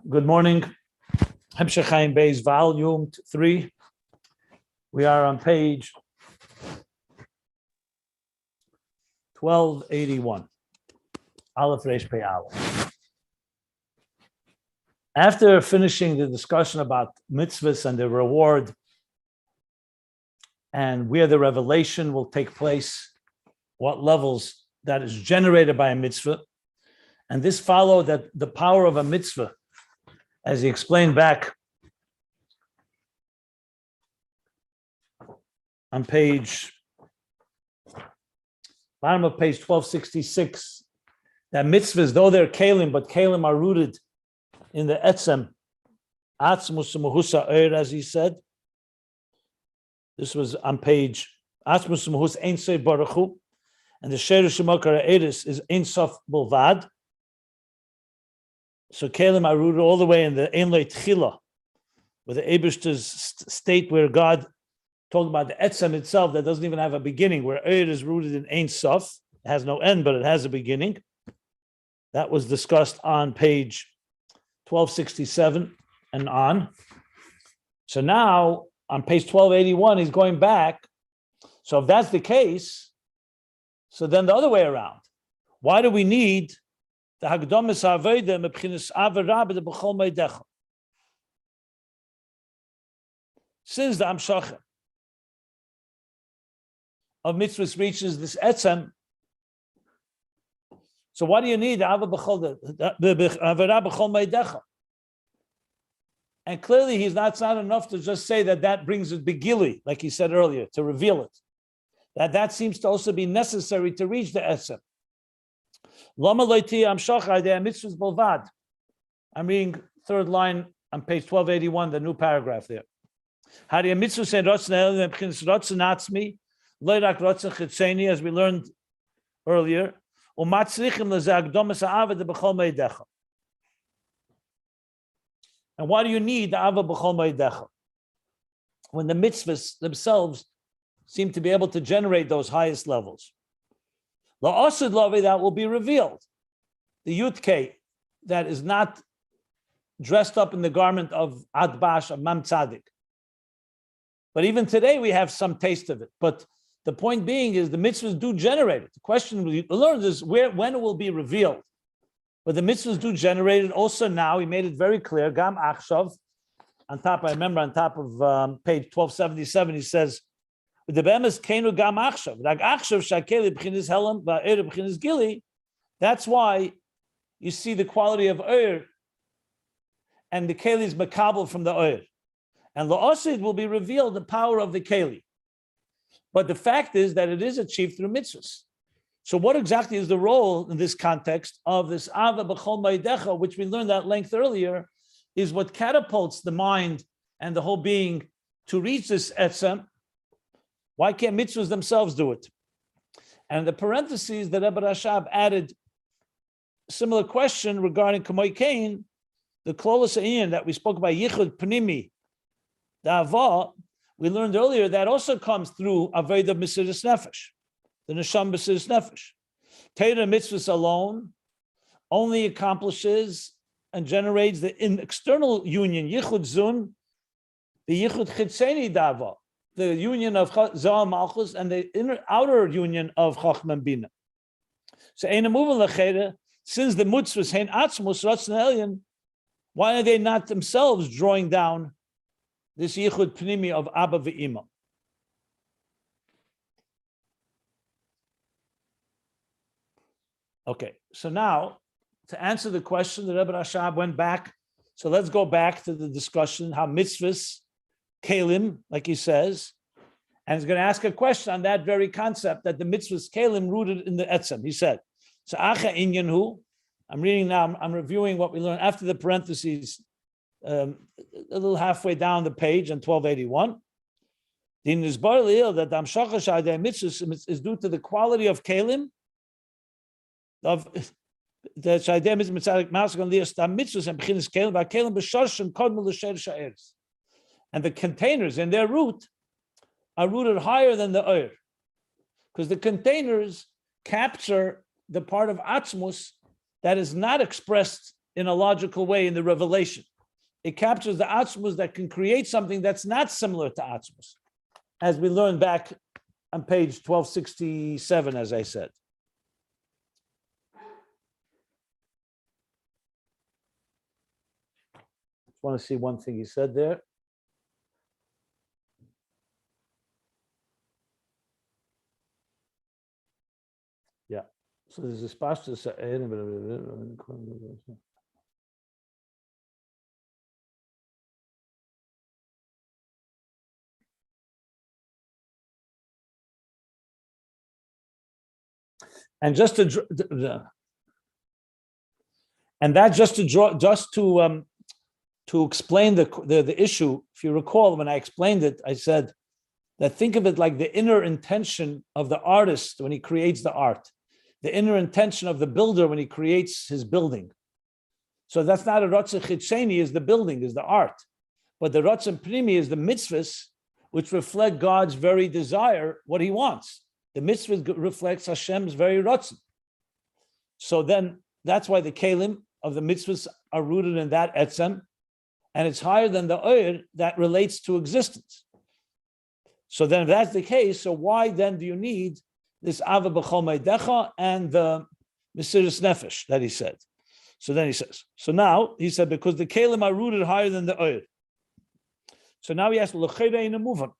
Good morning. Ayin Beis, volume 3. We are on page 1281. Aleph Reish Pei Aleph. After finishing the discussion about mitzvahs and the reward and where the revelation will take place, what levels that is generated by a mitzvah, and this followed that the power of a mitzvah, as he explained back on bottom of page 1266, that mitzvahs, though they're kalim, but kalim are rooted in the etzem, atzmus muhusa oir, as he said. This was on page atzmus muhus ein sof baruch hu, and the sheirish shemokar eris is ein sof bulvad. So kalim are rooted all the way in the ein lo tchila, with the Eibishter's state where God talked about the etzem itself that doesn't even have a beginning, where oir is rooted in ein sof, it has no end, but it has a beginning. That was discussed on page 1267 and on. So now on page 1281, he's going back. So if that's the case, so then the other way around. Why do we need the Hagdomas Haveda mebchinas Avarabba the B'chol Meidecha? Since the Amshacha of mitzvahs reaches this etzem, so what do you need? And clearly, it's not enough to just say that brings it begili, like he said earlier, to reveal it. That seems to also be necessary to reach the etzem. I'm reading third line on page 1281, the new paragraph there. As we learned earlier. And what do you need the Ava B'chol Meidecha? When the mitzvahs themselves seem to be able to generate those highest levels. La'asud Lavi, that will be revealed. The Yudke that is not dressed up in the garment of Adbash, of Mam Tzadik. But even today we have some taste of it. But the point being is the mitzvahs do generate it. The question we learned is when it will be revealed. But the mitzvahs do generate it also now. He made it very clear. Gam Achshav, on top of page 1277, he says, the bemis kenu gam Achshav. Like Achshav shakeli b'chinis helam va'er b'chinis gili. That's why you see the quality of oir and the keli is makabel from the oir. And la'asid will be revealed the power of the keli. But the fact is that it is achieved through mitzvahs. So what exactly is the role in this context of this Ava B'chol Meidecha, which we learned at length earlier, is what catapults the mind and the whole being to reach this etzem. Why can't mitzvahs themselves do it? And the parentheses that Rebbe Rashab added a similar question regarding Kamoy Kain, the Klolos Ayin that we spoke about, Yichud Pnimi, the Avah, we learned earlier that also comes through Aved of Mesiras Nefesh, the Nesham Mesiras Nefesh. Torah mitzvahs alone only accomplishes and generates the external union, Yichud Zun, the Yichud Chitzeni Dava, the union of Zohar Malchus and the outer union of Chachma and Bina. So Ein Amuvan Lechera, since the mitzvahs Hein Atzmus Ratzon Elyon, why are they not themselves drawing down this yichud pnimi of Abba ve'ima? Okay, so now to answer the question, the Rebbe Rashab went back. So let's go back to the discussion how mitzvahs kalim, like he says, and he's going to ask a question on that very concept that the mitzvahs kalim rooted in the etzem. He said, "So acha inyan hu." I'm reading now. I'm reviewing what we learned after the parentheses. A little halfway down the page on 1281. The Nizbar that the Amshacha Shadei Mitzvahs is due to the quality of Kalim, of the Shadei Mitzvahs, Mitzvahs and B'chinas Kalim, Kalim B'Shoshim Kodmel L'Sher Sha'eres. And the containers in their root are rooted higher than the Oir, because the containers capture the part of Atzmus that is not expressed in a logical way in the revelation. It captures the Atzmus that can create something that's not similar to Atzmus, as we learned back on page 1267, as I said. Just want to see one thing he said there. Yeah. So there's this pastor. And just to, and that just to draw, just to explain the issue. If you recall, when I explained it, I said that think of it like the inner intention of the artist when he creates the art, the inner intention of the builder when he creates his building. So that's not a Ratzah Chitzeni, is the building, is the art, but the Ratzah Primi is the mitzvahs, which reflect God's very desire, what he wants. The mitzvah reflects Hashem's very Ratzah. So then that's why the kelim of the mitzvahs are rooted in that etzem, and it's higher than the oir that relates to existence. So then if that's the case, so why then do you need this Ava B'chol Meidecha and the Mesiras Nefesh that he said? So then he says, so now he said, because the kelim are rooted higher than the oir. So now he asks, L'chayda in a move on.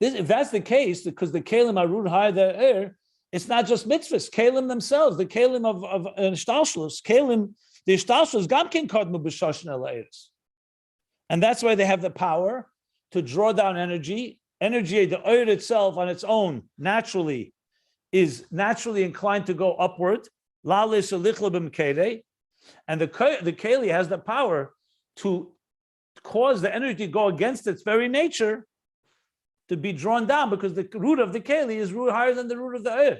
If that's the case, because the kelim are rooted higher than the oir, it's not just mitzvahs, kelim themselves, the kelim of shtalshlus, kelim, the shtalshlus gamkin kodmu b'shoshin el-eiris. And that's why they have the power to draw down energy. Energy, the oir itself on its own, naturally, is naturally inclined to go upward. And the keli has the power to cause the energy to go against its very nature, to be drawn down, because the root of the keli is root higher than the root of the oir,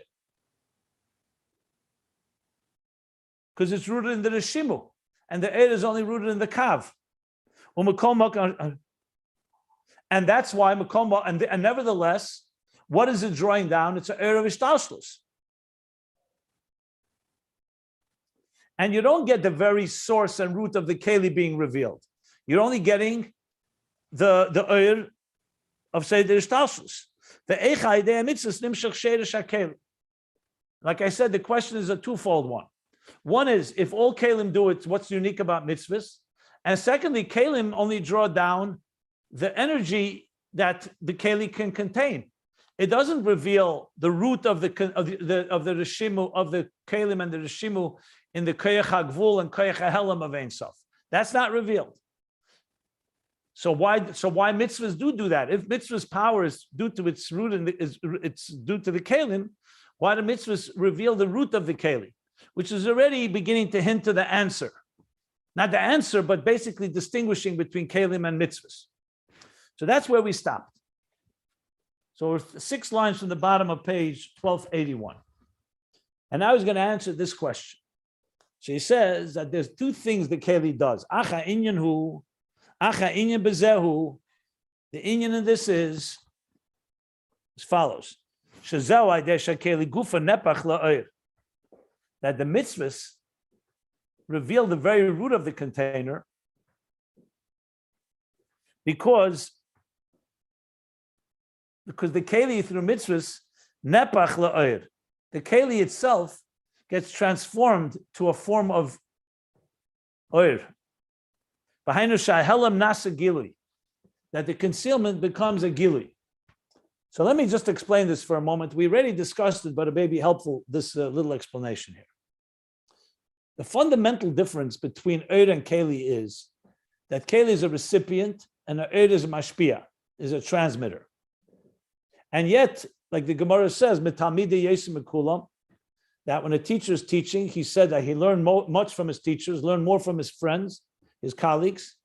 because it's rooted in the reshimu, and the oir is only rooted in the kav. And that's why and nevertheless, what is it drawing down? It's an oir of ishtalshlus. And you don't get the very source and root of the keli being revealed. You're only getting the oir of Seder Ishtalshlus. The Eicha Idea Mitzvahs Nimshach Sheirish HaKelim. Like I said, the question is a twofold one. One is, if all Kelim do it, what's unique about mitzvahs? And secondly, Kelim only draw down the energy that the Keli can contain. It doesn't reveal the root of the Rishimu, of the Kelim and the Rishimu in the Koyach HaGvul and Koyach HaHelam of Ein Sof. That's not revealed. So why mitzvahs do that? If mitzvahs' power is due to its root and it's due to the kelim, why do mitzvahs reveal the root of the keli, which is already beginning to hint to the answer? Not the answer, but basically distinguishing between kelim and mitzvahs. So that's where we stopped. So we're 6 lines from the bottom of page 1281. And now he's going to answer this question. So he says that there's 2 things the keli does. Acha inyan hu. Acha inyan bezehu, the inyan in this is as follows: Shezeu ideh shakeli gufa nepach la'oir, that the mitzvahs reveal the very root of the container, because the keli through mitzvahs nepach la'oir, the keli itself gets transformed to a form of oir. That the concealment becomes a gilui. So let me just explain this for a moment. We already discussed it, but it may be helpful, this little explanation here. The fundamental difference between oir and keli is that keli is a recipient and oir is a mashpia, is a transmitter. And yet, like the Gemara says, mitamidei yesim mekulam, that when a teacher is teaching, he said that he learned much from his teachers, learned more from his friends, his colleagues,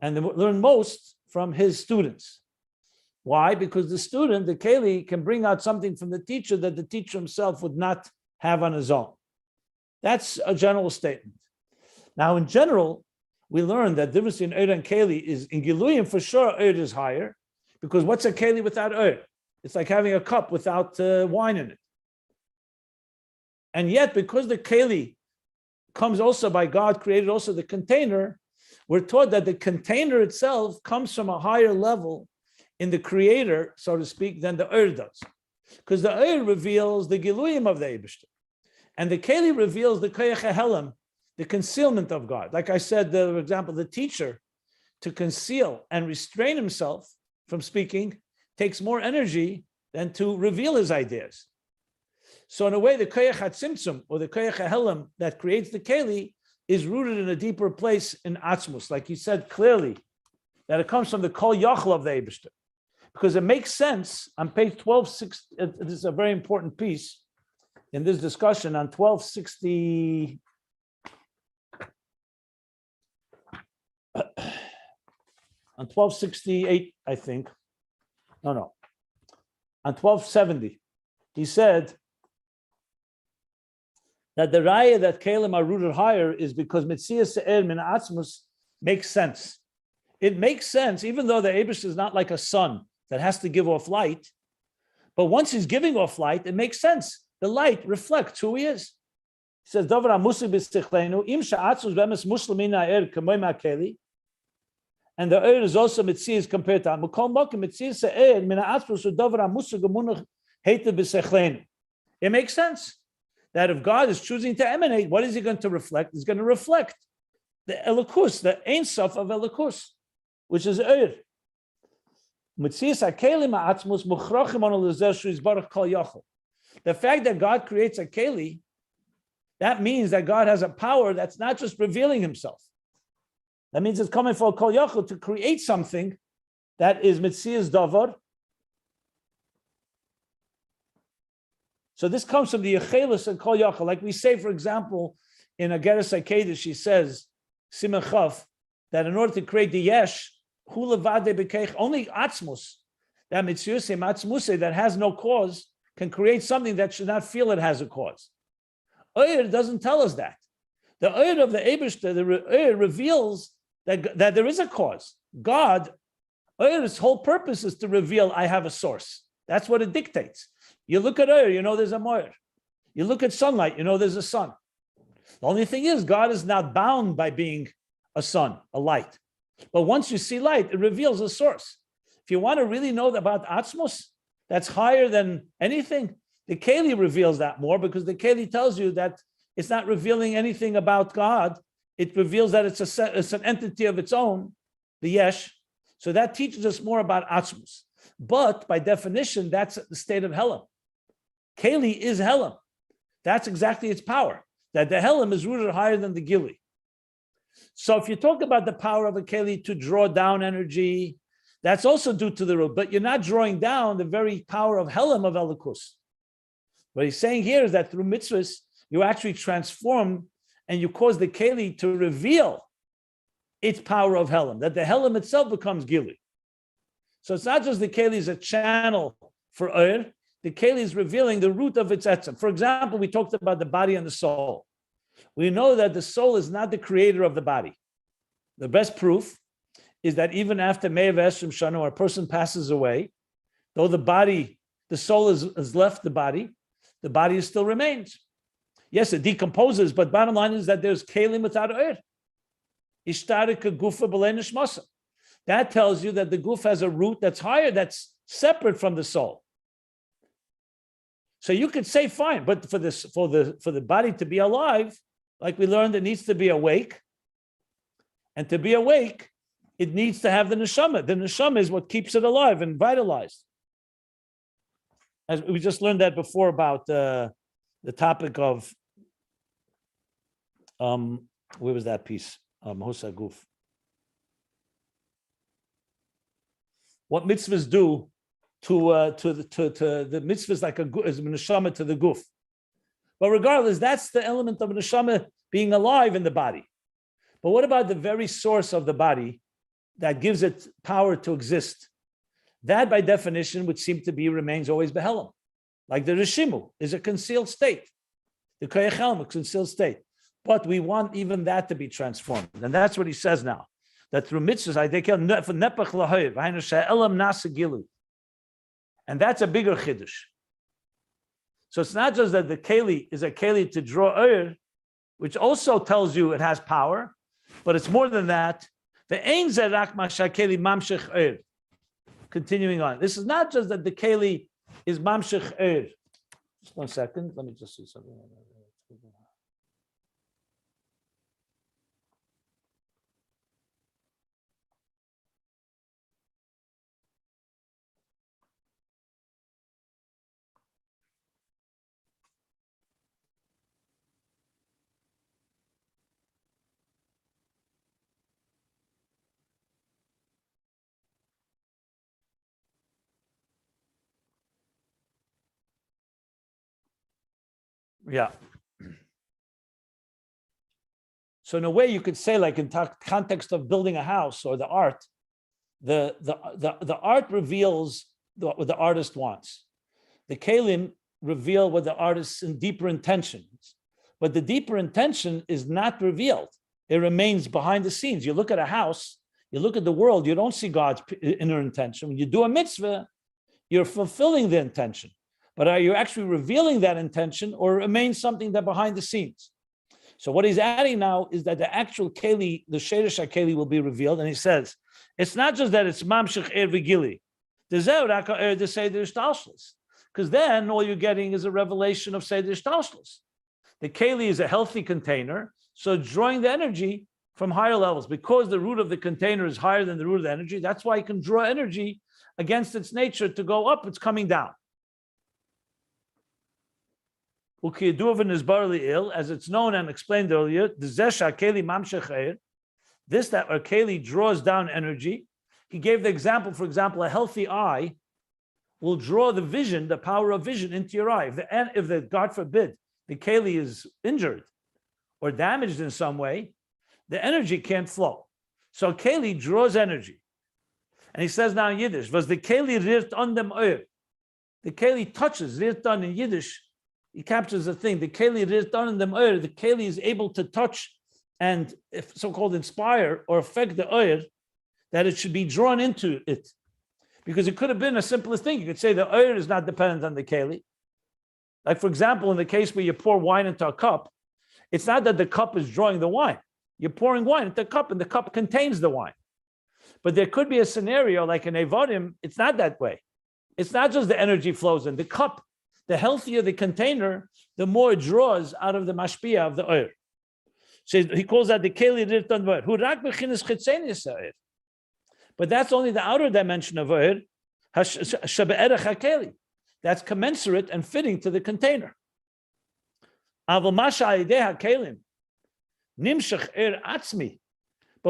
and they learn most from his students. Why? Because the student, the keli, can bring out something from the teacher that the teacher himself would not have on his own. That's a general statement. Now, in general, we learn that the difference in oir and keli is, in Giluyim, for sure, oir is higher, because what's a keli without oir? It's like having a cup without wine in it. And yet, because the keli comes also by God, created also the container. We're taught that the container itself comes from a higher level in the creator, so to speak, than the does. Because the reveals the Giluyim of the Eibishter. And the Keli reveals the Koyach HaHelam, the concealment of God. Like I said, for example, the teacher, to conceal and restrain himself from speaking takes more energy than to reveal his ideas. So in a way, the Koyach HaTzimtzum, or the Koyach HaHelam that creates the Keli, is rooted in a deeper place in Atzmus. Like he said clearly, that it comes from the Kol Yochel of the Eibishter. Because it makes sense on page 1260, this is a very important piece in this discussion on 1260. On 1268, I think. No. On 1270, he said that the raya that Kalim are rooted higher is because Metzias Se'er Min Atzmus makes sense. It makes sense, even though the Eibush is not like a sun that has to give off light. But once he's giving off light, it makes sense. The light reflects who he is. He says, Dover HaMusig B'Stichlenu, Im Sha'atzmus V'emes Muslimin Ha'er K'moy Ma'Keli. And the Eir is also Metzias compared to Mukol Mokim Metzias Se'er Min Ha'atzmus U'Dover HaMusig U'Munach Heite B'Sechlenu. It makes sense that if God is choosing to emanate, what is he going to reflect? He's going to reflect the Elokus, the Ein Sof of Elokus, which is Eir. The fact that God creates a Keli, that means that God has a power that's not just revealing himself. That means it's coming for Kol Yochel to create something that is Metzias Davar. So this comes from the Yechelis and Kol Yochel. Like we say, for example, in Ageres HaKedesh, she says, Simon Chaf, that in order to create the Yesh, only Atzmus, that Mitzvos Atzmuse that has no cause, can create something that should not feel it has a cause. Oyer doesn't tell us that. The Oyer of the Eibishter, the Oyer reveals that there is a cause. God, Oyer's whole purpose is to reveal, I have a source. That's what it dictates. You look at Oyer, you know there's a Moyer. You look at sunlight, you know there's a sun. The only thing is, God is not bound by being a sun, a light. But once you see light, it reveals a source. If you want to really know about Atzmos, that's higher than anything, the Keli reveals that more, because the Keli tells you that it's not revealing anything about God. It reveals that it's an entity of its own, the Yesh. So that teaches us more about Atzmos. But by definition, that's the state of Helam. Keli is Helam. That's exactly its power. That the Helam is rooted higher than the Gili. So if you talk about the power of a Keli to draw down energy, that's also due to the root, but you're not drawing down the very power of Helam of Elikus. What he's saying here is that through mitzvahs, you actually transform and you cause the Keli to reveal its power of Helam, that the Helam itself becomes Gili. So it's not just the Keli is a channel for Ur, the Keli is revealing the root of its etzem. For example, we talked about the body and the soul. We know that the soul is not the creator of the body. The best proof is that even after Me'av Esrim Shana, or a person passes away, though the soul has left the body still remains. Yes, it decomposes, but bottom line is that there's kelim without Ur. Ishtarika gufa b'lei nishmasa. That tells you that the guf has a root that's higher, that's separate from the soul. So you could say fine, but for the body to be alive, like we learned, it needs to be awake. And to be awake, it needs to have the neshama. The neshama is what keeps it alive and vitalized. As we just learned that before about the topic of where was that piece? Hosa Guf. What mitzvahs do to the mitzvahs like a neshama to the guf. But regardless, that's the element of a neshama being alive in the body. But what about the very source of the body that gives it power to exist? That, by definition, would seem to be remains always behelam. Like the Rishimu is a concealed state. The Koyachelm, a concealed state. But we want even that to be transformed. And that's what he says now. That through mitzvahs, and that's a bigger chiddush. So it's not just that the keli is a keli to draw Ur, which also tells you it has power, but it's more than that. The ein zerak mashakeli mamshech Continuing on, this is not just that the keli is mamshech Just 1 second. Let me just see something. Yeah. So in a way, you could say, like in context of building a house or the art, the art reveals what the artist wants. The kelim reveal what the artist's deeper intentions, but the deeper intention is not revealed. It remains behind the scenes. You look at a house, you look at the world, you don't see God's inner intention. When you do a mitzvah, you're fulfilling the intention. But are you actually revealing that intention, or remains something that behind the scenes? So what he's adding now is that the actual keli, the sheirish keli, will be revealed. And he says, it's not just that it's mamshech vigili, because then all you're getting is a revelation of seder shtalshus. The keli is a healthy container, so drawing the energy from higher levels. Because the root of the container is higher than the root of the energy, that's why it can draw energy against its nature to go up, it's coming down. As it's known and explained earlier, this that our keli draws down energy. He gave the example, for example, a healthy eye will draw the vision, the power of vision into your eye. If God forbid, the keli is injured or damaged in some way, the energy can't flow. So keli draws energy. And he says now in Yiddish, was the keli rirt on dem oir. The keli touches, rirt on in Yiddish, he captures the thing. The keli rirt on dem oir, the keli is able to touch and so-called inspire or affect the oir, that it should be drawn into it. Because it could have been a simplest thing. You could say the oir is not dependent on the keli. Like, for example, in the case where you pour wine into a cup, it's not that the cup is drawing the wine. You're pouring wine into a cup, and the cup contains the wine. But there could be a scenario like in Evodim, it's not that way. It's not just the energy flows in. The cup, the healthier the container, the more it draws out of the mashpia of the oir. So he calls that the keli rirtan oir. But that's only the outer dimension of oir. That's commensurate and fitting to the container. But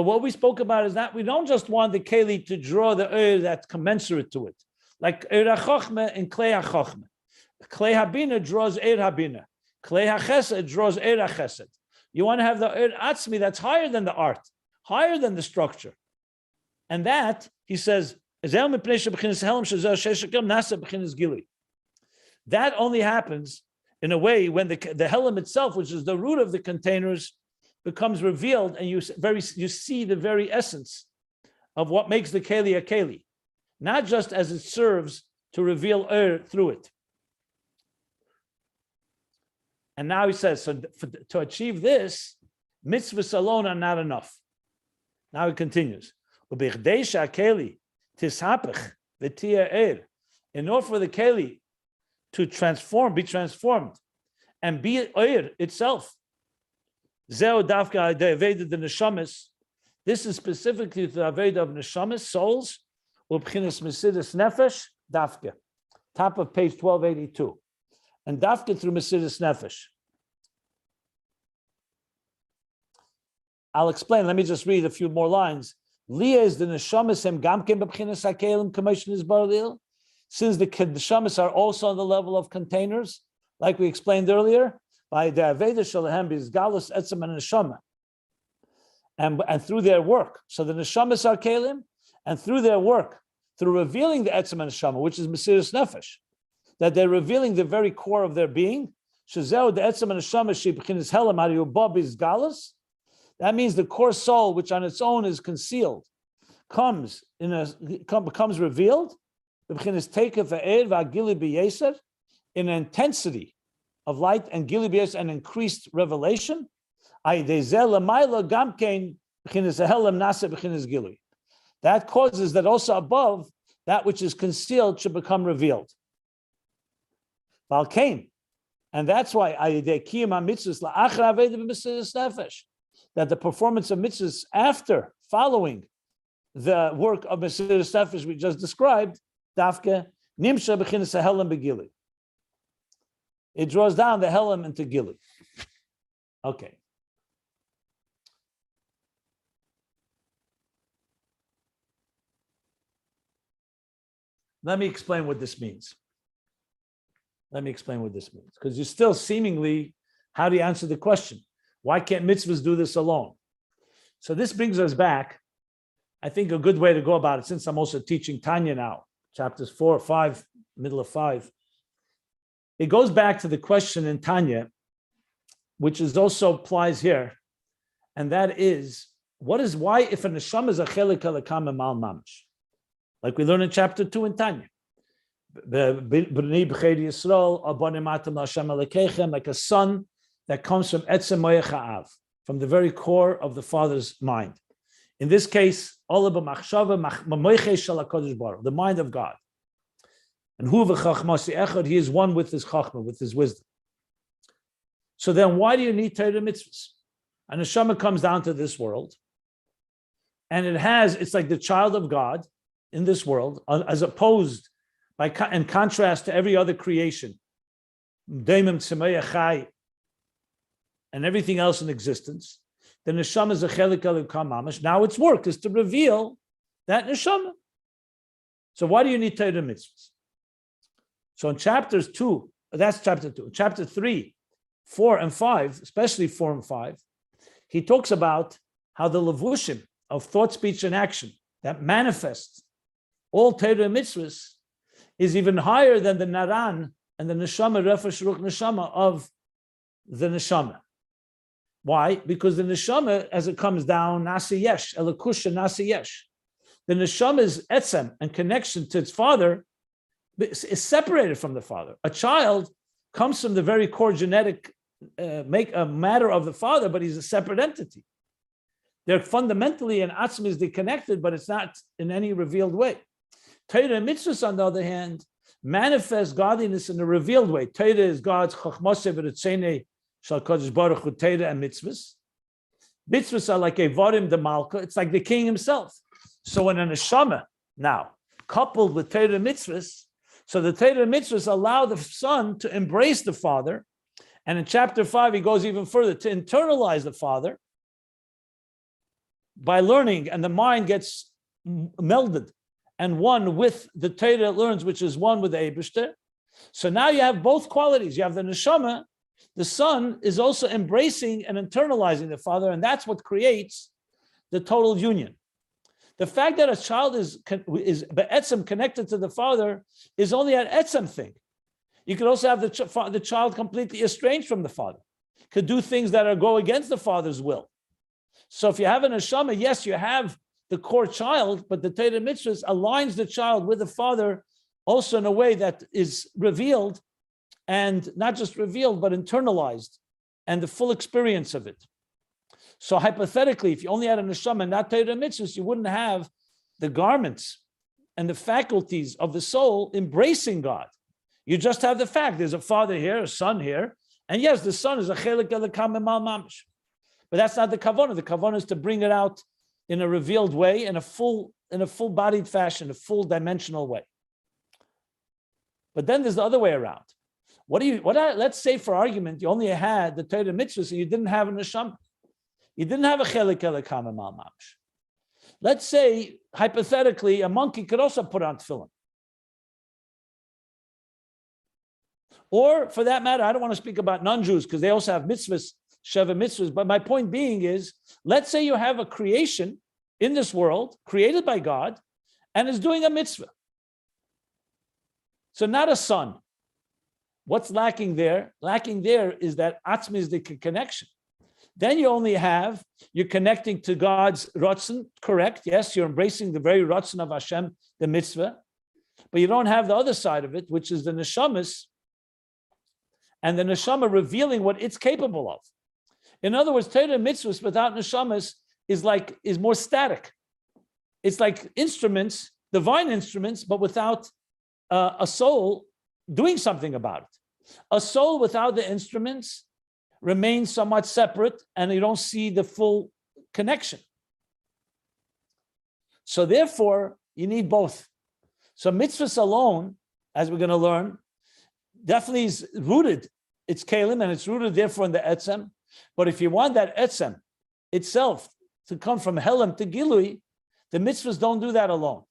what we spoke about is that we don't just want the keli to draw the oir that's commensurate to it. Like oir ha-chochmeh and klei ha-chochmeh. Klei habina draws oir habina. Klei ha-chesed draws oir ha-chesed. You want to have the oir atzmi that's higher than the art, higher than the structure. And that, he says, that only happens in a way when the helem itself, which is the root of the containers, becomes revealed, and you see the very essence of what makes the keli a keli, not just as it serves to reveal through it. And now he says, so to achieve this, mitzvahs alone are not enough. Now he continues. In order for the keli to be transformed, and be oir itself, this is specifically the aveda of neshamis, souls, Mesiras Nefesh, dafka, top of page 1282, and dafka through Mesiras Nefesh. I'll explain. Let me just read a few more lines. Since the neshamis are also on the level of containers, like we explained earlier, by the aveda shalahem bizgalus etzem and neshama, and through their work. So the neshamis are kelim, and through their work, through revealing the etzem and neshama, which is Mesiras Nefesh, that they're revealing the very core of their being. Shezeu the etzem and neshama shebchinas helam hariyubah bizgalus. That means the core soul, which on its own is concealed, becomes revealed in an intensity of light and gili b'yeser, and increased revelation. That causes that also above, that which is concealed should become revealed. And that's why that the performance of mitzvahs after following the work of Mesiras Nefesh we just described, dafke nimsha b'chinas hahelem begili. It draws down the helem into gili. Okay. Let me explain what this means. Because you're still seemingly, how do you answer the question? Why can't mitzvahs do this alone? So this brings us back. I think a good way to go about it, since I'm also teaching Tanya now, chapters 4, 5, middle of 5. It goes back to the question in Tanya, which is also applies here, and that is, why if a neshama is a chelik alakam mal mamish, like we learn in chapter 2 in Tanya, like a son that comes from etzem moyach ha'av, from the very core of the father's mind. In this case, the mind of God. And he is one with his chachma, with his wisdom. So then why do you need Torah mitzvahs? And neshama comes down to this world, and it's like the child of God in this world, as opposed in contrast to every other creation, and everything else in existence. The neshama is a chelik elikam mamash. Now its work is to reveal that neshama. So why do you need Torah mitzvahs? So in chapters 2, that's chapter 2. Chapter 3, 4, and 5, especially 4 and 5, he talks about how the levushim of thought, speech, and action that manifests all Torah mitzvahs is even higher than the naran and the neshama, refesh ruch neshama of the neshama. Why? Because the neshama, as it comes down, nasi yesh, elakusha nasi yesh. The neshama's etzem and connection to its father is separated from the father. A child comes from the very core genetic matter of the father, but he's a separate entity. They're fundamentally and atzmizly connected, but it's not in any revealed way. Torah and mitzvahs, on the other hand, manifest godliness in a revealed way. Torah is God's chachmoseh v'ritzonei shel Kodesh Baruch Hu, Torah and mitzvahs. Mitzvahs are like a varim de malka. It's like the king himself. So when a neshama now coupled with Torah and mitzvahs, so the Torah and mitzvahs allow the son to embrace the father, and in chapter 5 he goes even further to internalize the father by learning, and the mind gets melded and one with the Torah it learns, which is one with the Eibishter. So now you have both qualities. You have the neshama, the son is also embracing and internalizing the father, and that's what creates the total union. The fact that a child is be'etzem connected to the father is only an etzem thing. You could also have the child completely estranged from the father, could do things that go against the father's will. So if you have an neshama, yes, you have the core child, but the Torah mitzvahs aligns the child with the father also in a way that is revealed, and not just revealed, but internalized, and the full experience of it. So hypothetically, if you only had a neshama and not Torah mitzvahs, you wouldn't have the garments and the faculties of the soul embracing God. You just have the fact there's a father here, a son here, and yes, the son is a chelik elikam mal mamish. But that's not the kavanah. The kavanah is to bring it out in a revealed way, in a full-bodied fashion, a full dimensional way. But then there's the other way around. Let's say for argument, you only had the Torah mitzvahs and you didn't have a neshama. You didn't have a chelik elikam mal mamish. Let's say, hypothetically, a monkey could also put on tefillin. Or, for that matter, I don't want to speak about non-Jews because they also have mitzvahs, Sheva mitzvahs. But my point being is, let's say you have a creation in this world, created by God, and is doing a mitzvah. So not a son. What's lacking there? Lacking there is that atzmizdik connection. Then you're connecting to God's ratzon, correct? Yes, you're embracing the very ratzon of Hashem, the mitzvah. But you don't have the other side of it, which is the neshamas, and the neshama revealing what it's capable of. In other words, Torah and mitzvahs without neshamas is more static. It's like instruments, divine instruments, but without a soul doing something about it. A soul without the instruments remains somewhat separate, and you don't see the full connection. So therefore, you need both. So mitzvahs alone, as we're going to learn, definitely is rooted. It's kalim, and it's rooted therefore in the etzem. But if you want that etzem itself to come from helam to gilui, the mitzvahs don't do that alone.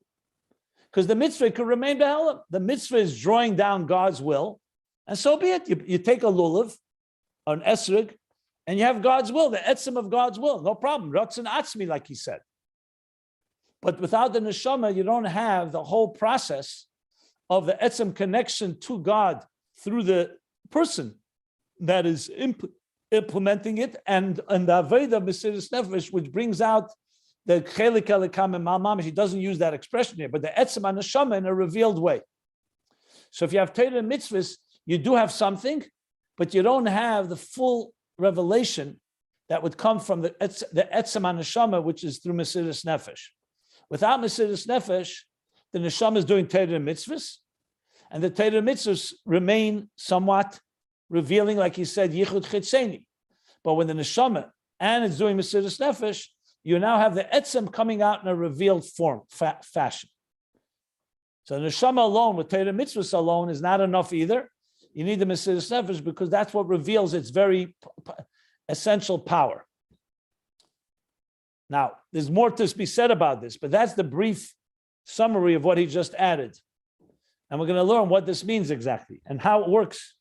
Because the mitzvah could remain behelam. The mitzvah is drawing down God's will, and so be it. You take a lulav, an esrig, and you have God's will, the etzem of God's will. No problem. Ratzon atzmi, like he said. But without the neshama, you don't have the whole process of the etzem connection to God through the person that is implementing it, and the Aveda Mesiras Nefesh, which brings out the chelik elikam and malmamish. He doesn't use that expression here, but the etzem and neshama in a revealed way. So if you have Torah and mitzvahs, you do have something, but you don't have the full revelation that would come from the etzem and neshama, which is through Mesiras Nefesh. Without Mesiras Nefesh, the neshama is doing Torah and mitzvahs, and the Torah and mitzvahs remain somewhat revealing, like he said, yichud chitzeni. But when the neshama and it's doing Mesiras Nefesh, you now have the etzem coming out in a revealed form, fashion. So the neshama alone, with Torah and mitzvahs alone, is not enough either. You need the Mesiras Nefesh because that's what reveals its very essential power. Now, there's more to be said about this, but that's the brief summary of what he just added. And we're going to learn what this means exactly and how it works.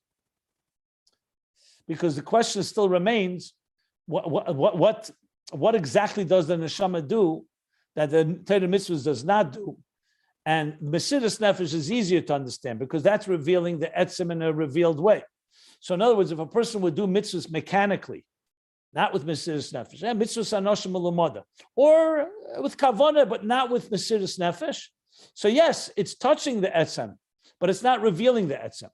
Because the question still remains, what exactly does the neshama do that the Torah mitzvahs does not do? And Mesiras Nefesh is easier to understand because that's revealing the etzem in a revealed way. So in other words, if a person would do mitzvahs mechanically, not with Mesiras Nefesh, mitzvahs anoshim l'moda, or with kavanah, but not with Mesiras Nefesh. So yes, it's touching the etzem, but it's not revealing the etzem.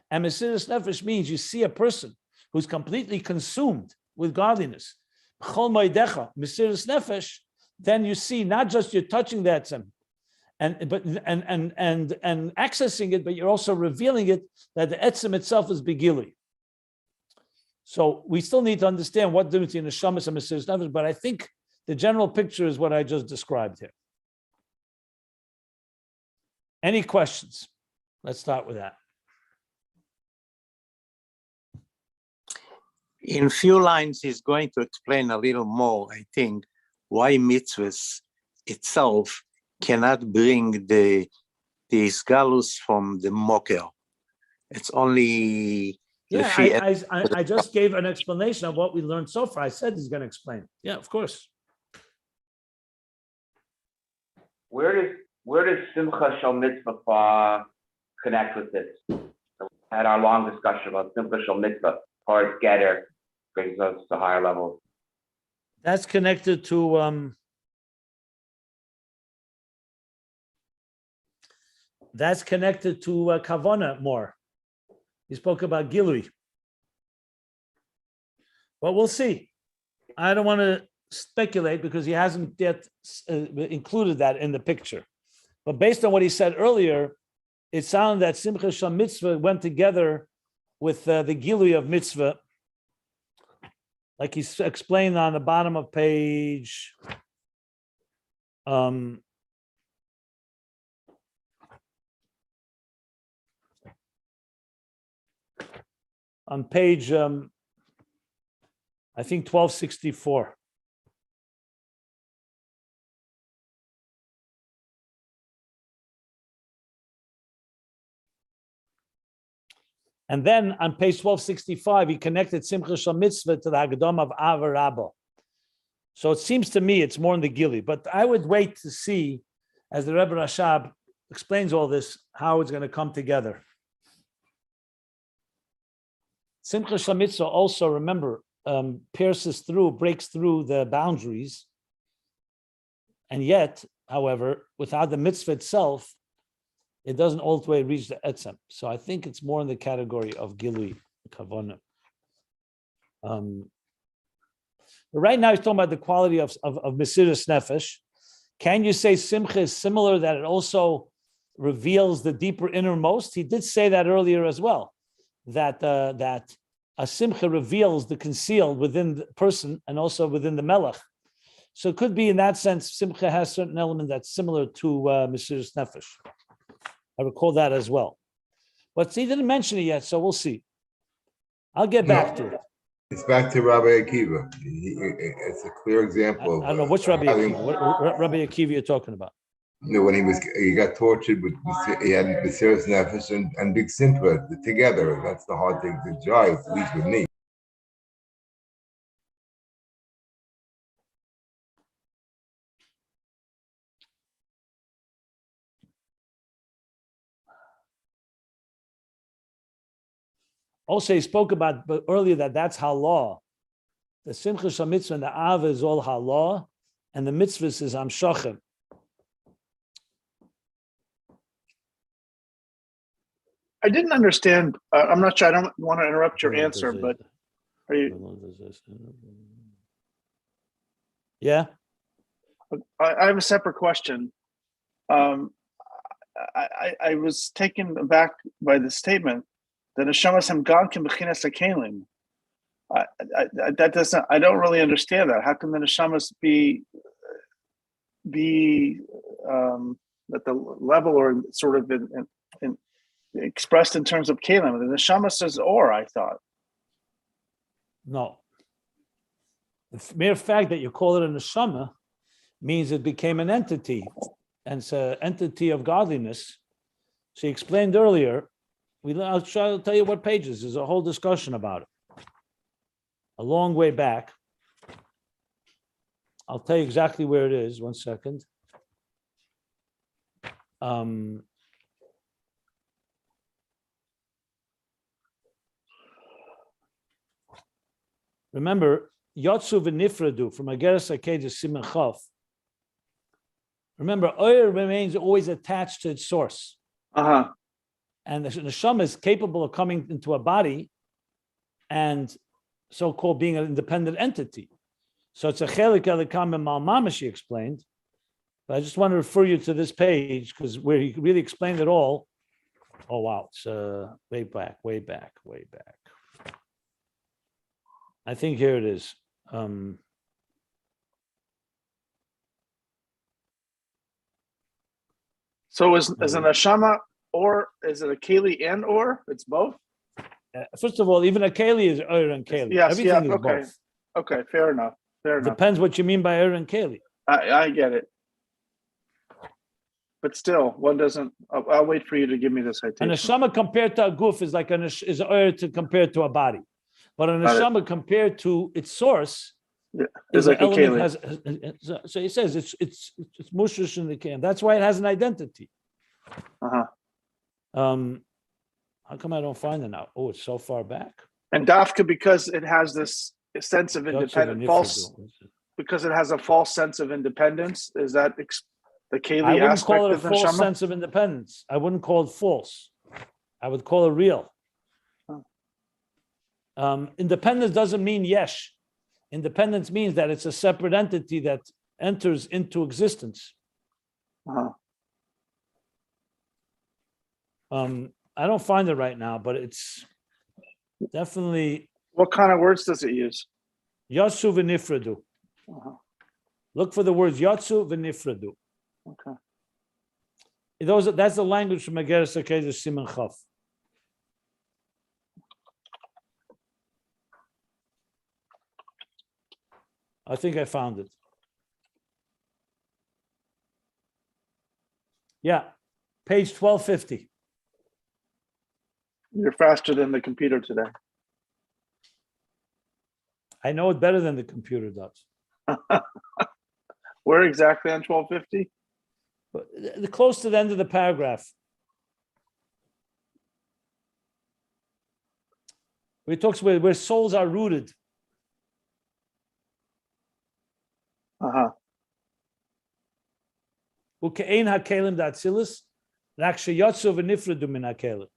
And Mesiras Nefesh means you see a person who's completely consumed with godliness, Chol Moedecha, Mesiras Nefesh, then you see not just you're touching the etzem, and accessing it, but you're also revealing it that the etzem itself is begili. So we still need to understand what the difference between neshamas and Mesiras Nefesh, but I think the general picture is what I just described here. Any questions? Let's start with that. In few lines, he's going to explain a little more, I think, why mitzvahs itself cannot bring the isgalus from the moker. It's only... Yeah, I just gave an explanation of what we learned so far. I said he's going to explain. Yeah, of course. Where does Simcha Shel Mitzvah connect with this? So we had our long discussion about Simcha Shel Mitzvah, hard getter, brings us to higher levels. That's connected to Kavana more. He spoke about Gilui. But we'll see. I don't want to speculate because he hasn't yet included that in the picture. But based on what he said earlier, it sounded that Simcha Shel Mitzvah went together with the Gilui of Mitzvah, like he explained on the bottom of page on page, I think 1264. And then on page 1265, he connected Simcha Shel Mitzvah to the Haggadah of Ava Rabbah. So it seems to me it's more in the Gili, but I would wait to see, as the Rebbe Rashab explains all this, how it's going to come together. Simcha Shel Mitzvah also, remember, breaks through the boundaries. And yet, however, without the mitzvah itself, it doesn't all the way reach the etzem. So I think it's more in the category of Gilui, Kavanah. But right now, he's talking about the quality of Mesiras Nefesh. Can you say Simcha is similar, that it also reveals the deeper innermost? He did say that earlier as well, that a Simcha reveals the concealed within the person and also within the Melech. So it could be in that sense, Simcha has certain element that's similar to Mesiras Nefesh. I recall that as well. But he didn't mention it yet, so we'll see. I'll get back to it. It's back to Rabbi Akiva. It's a clear example. I don't know which Rabbi Akiva. What Rabbi Akiva you're talking about? When he got tortured with, he had Mesiras Nefesh and Big Simcha together. That's the hard thing to drive, at least with me. Also, he spoke about earlier that's halaw. The Simcha Shal Mitzvah and the Ava is all halaw, and the Mitzvos is Amshachim. I didn't understand. I'm not sure. I don't want to interrupt your answer, but are you? Yeah. I have a separate question. I was taken aback by the statement that Hashemas Hem Gamkim B'chinas HaKelim. That doesn't. I don't really understand that. How can the Neshamas be at the level or sort of in expressed in terms of Kalim? The Neshama says or, I thought. No. The mere fact that you call it a neshama means it became an entity, and it's an entity of godliness. She explained earlier. I'll try to tell you what pages. There's a whole discussion about it. A long way back. I'll tell you exactly where it is. 1 second. Remember, Yotzu v'nifradu from Ageres HaKedes Siman Chav. Remember, oyer remains always attached to its source. And the neshama is capable of coming into a body and so-called being an independent entity. So it's a chelik elikam and malmama, she explained. But I just want to refer you to this page because where he really explained it all. Oh, wow. It's way back. I think here it is. So is an neshama or is it a keli and or? It's both. First of all, even a keli is Ur and keli. Yes, everything is okay. both. Okay, fair enough. Depends what you mean by Ur and keli. I get it. But still, one doesn't. I'll wait for you to give me the citation. A neshama compared to a guf is like is Ur to compared to a body. But a neshama compared to its source is like an element so he says it's mushrish in the can. That's why it has an identity. How come I don't find it now? Oh, it's so far back. And dafka because it has this sense of independence, because it has a false sense of independence. Is that the keli? I wouldn't call it a false sense of independence. I wouldn't call it false. I would call it real. Independence doesn't mean yesh. Independence means that it's a separate entity that enters into existence. I don't find it right now, but it's definitely. What kind of words does it use? Yatsu v'nifradu. Look for the words Yatsu v'nifradu. Okay. That's the language from Ageres HaKedes Siman Chav. I think I found it. Yeah, page 1250. You're faster than the computer today. I know it better than the computer does. Where exactly on 1250? Close to the end of the paragraph. Where it talks where souls are rooted. Ukein hakelim datzilis, rakshayotsu v'nifredu min hakelim.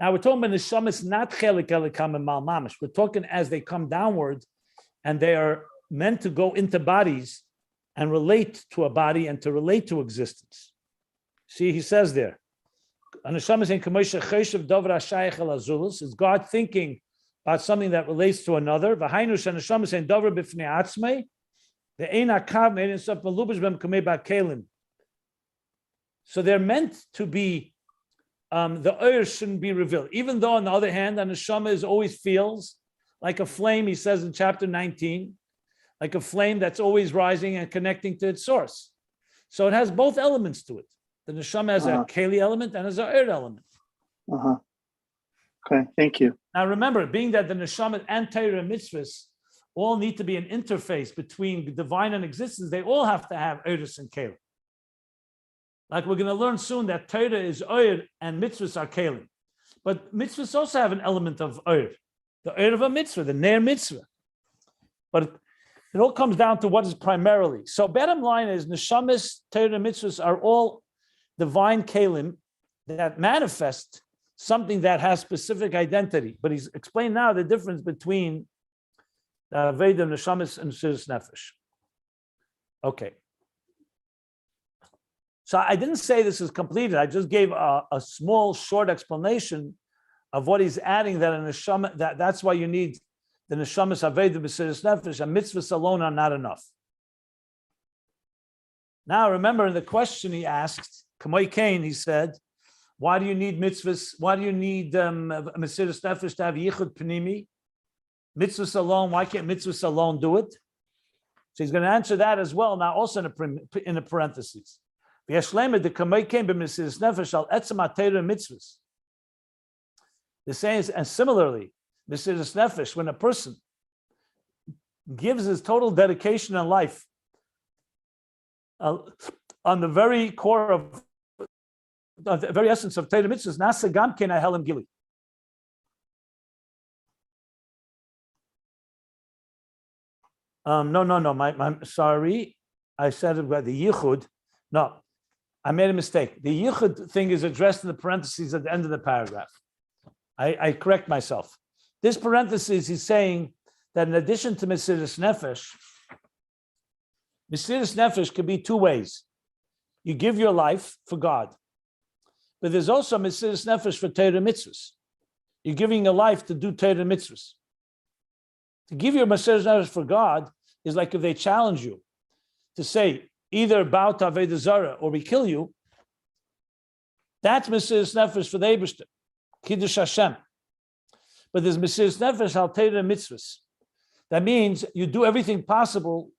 Now we're talking about neshamas, not chelik elikam and mal mamish. We're talking as they come downward, and they are meant to go into bodies and relate to a body and to relate to existence. See, he says there, is God thinking about something that relates to another? So they're meant to be, the Ur shouldn't be revealed. Even though, on the other hand, the neshama always feels like a flame, he says in chapter 19, like a flame that's always rising and connecting to its source. So it has both elements to it. The neshama has a keli element and has an Ur element. Okay, thank you. Now remember, being that the neshama and Torah and mitzvahs all need to be an interface between divine and existence, they all have to have Urus and keli. Like we're going to learn soon that Torah is Ur and mitzvahs are keli. But mitzvahs also have an element of Ur. The Ur of a mitzvah, the Ner mitzvah. But it all comes down to what is primarily. So bottom line is neshamas, Torah, mitzvahs are all divine kelim that manifest something that has specific identity. But he's explained now the difference between Veda, neshamas, and Mesiras Nefesh. Okay. So I didn't say this is completed. I just gave a small, short explanation of what he's adding, that in neshama, that's why you need the neshamas, Aveda, Mesiras Nefesh, and mitzvahs alone are not enough. Now, remember in the question he asked, Kamoi Kain, he said, why do you need mitzvahs? Why do you need Mesiras Nefesh to have yichud pnimi? Mitzvahs alone, why can't mitzvahs alone do it? So he's going to answer that as well, now also in a parenthesis. The Kamoi Kain b'Mesiras Nefesh al etzem ha'Torah mitzvahs. The same is, and similarly, Mesiras Nefesh, when a person gives his total dedication in life on the very core of the very essence of Torah mitzvahs, nasa gam ken ahelim gili. No. My sorry, I said about the yichud. No, I made a mistake. The yichud thing is addressed in the parentheses at the end of the paragraph. I correct myself. This parenthesis is saying that in addition to Mesiras Nefesh could be two ways. You give your life for God, but there's also Mesiras Nefesh for Torah mitzvahs. You're giving your life to do Torah mitzvahs. To give your Mesiras Nefesh for God is like if they challenge you to say either bow to Avodah Zarah or we kill you. That's Mesiras Nefesh for the Eibishter, Kiddush Hashem. But there's Mesiras Nefesh al Torah mitzvahs. That means you do everything possible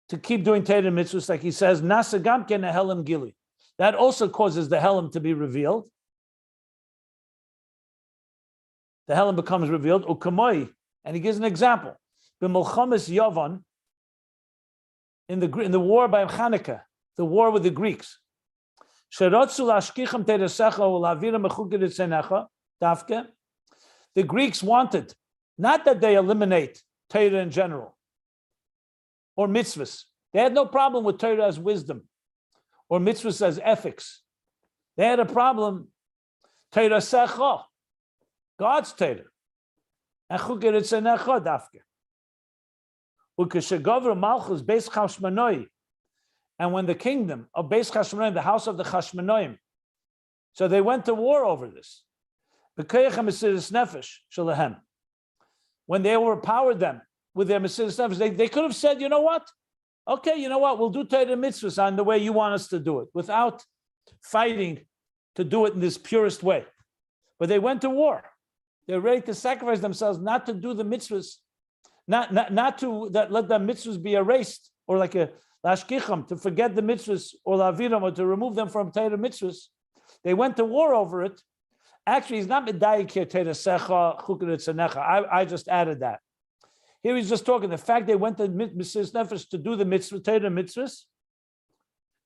to keep doing Torah mitzvahs, like he says, Nasa gam ken helam gili. That also causes the helam to be revealed. The helam becomes revealed. Ukamoi, and he gives an example. B'molchamas Yavan, in the war by Chanukah, the war with the Greeks. The Greeks wanted, not that they eliminate Torah in general, or mitzvahs. They had no problem with Torah as wisdom, or mitzvahs as ethics. They had a problem, Torah secha, God's Torah. And when the kingdom of Beis Chashmonaim, the house of the Chashmonaim, so they went to war over this. When they overpowered them with their Mesiras Nefesh, they could have said, you know what? Okay, you know what? We'll do Torah mitzvahs on the way you want us to do it, without fighting to do it in this purest way. But they went to war. They're ready to sacrifice themselves, not to do the mitzvahs, not to let the mitzvahs be erased, or like a lashkicham, to forget the mitzvahs, or laviram, or to remove them from Torah mitzvahs. They went to war over it. Actually, he's not medayik here, Torah secha, chukaret senecha. I just added that. Here he's just talking the fact they went to Mesiras Nefesh to do the mitzvah, Torah mitzvahs,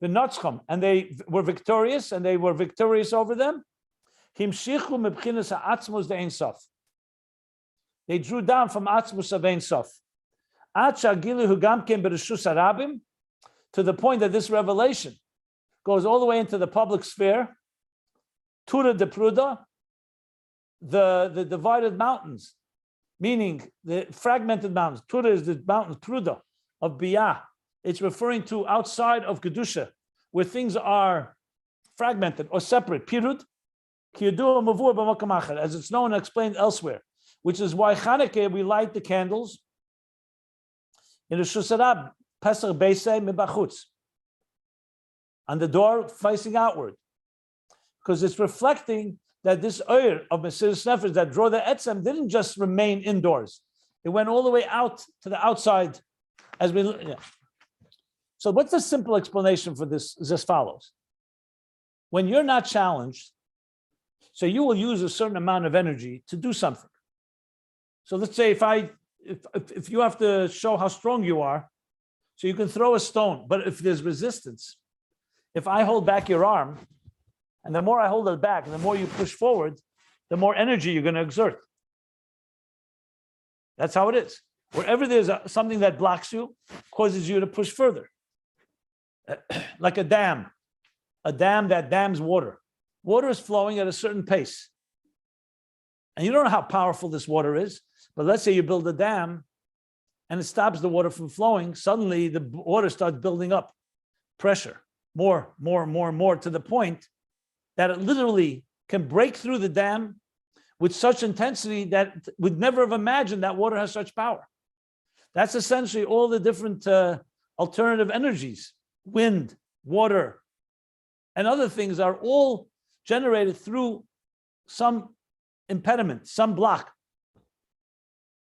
the notzcham, and they were victorious, over them. Himshichu mebchinas ha'atzmus de ein sof. They drew down from atzmus of ein sof. Ad shagilu gam ken bereshus harabim, to the point that this revelation goes all the way into the public sphere. Tura de pruda, the divided mountains, meaning the fragmented mountains. Tura is the mountain Pruda of Biyah. It's referring to outside of Kedusha, where things are fragmented or separate. Pirud, as it's known and explained elsewhere, which is why Chanukah we light the candles in the Shusarab, Pesach Beisei Mibachutz, on the door facing outward, because it's reflecting that this oir of Mesiras Nefesh that draw the etzem didn't just remain indoors; it went all the way out to the outside. As we, yeah. So, what's the simple explanation for this? Is as follows: when you're not challenged, so you will use a certain amount of energy to do something. So let's say if you have to show how strong you are, so you can throw a stone, but if there's resistance, if I hold back your arm, and the more I hold it back, and the more you push forward, the more energy you're going to exert. That's how it is. Wherever there's something that blocks you, causes you to push further. Like a dam that dams water. Water is flowing at a certain pace. And you don't know how powerful this water is, but let's say you build a dam and it stops the water from flowing. Suddenly the water starts building up pressure, more to the point that it literally can break through the dam with such intensity that would never have imagined that water has such power. That's essentially all the different alternative energies, wind, water, and other things are all generated through some impediment, some block.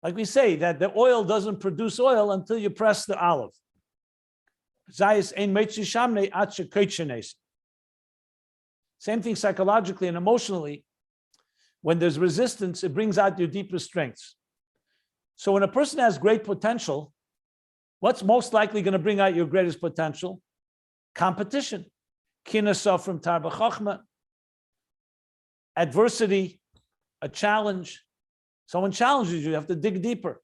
Like we say that the oil doesn't produce oil until you press the olive. Same thing psychologically and emotionally. When there's resistance, it brings out your deepest strengths. So when a person has great potential, what's most likely going to bring out your greatest potential? Competition. Kinasa from Tarba Chachma. Adversity, a challenge. Someone challenges you, you have to dig deeper.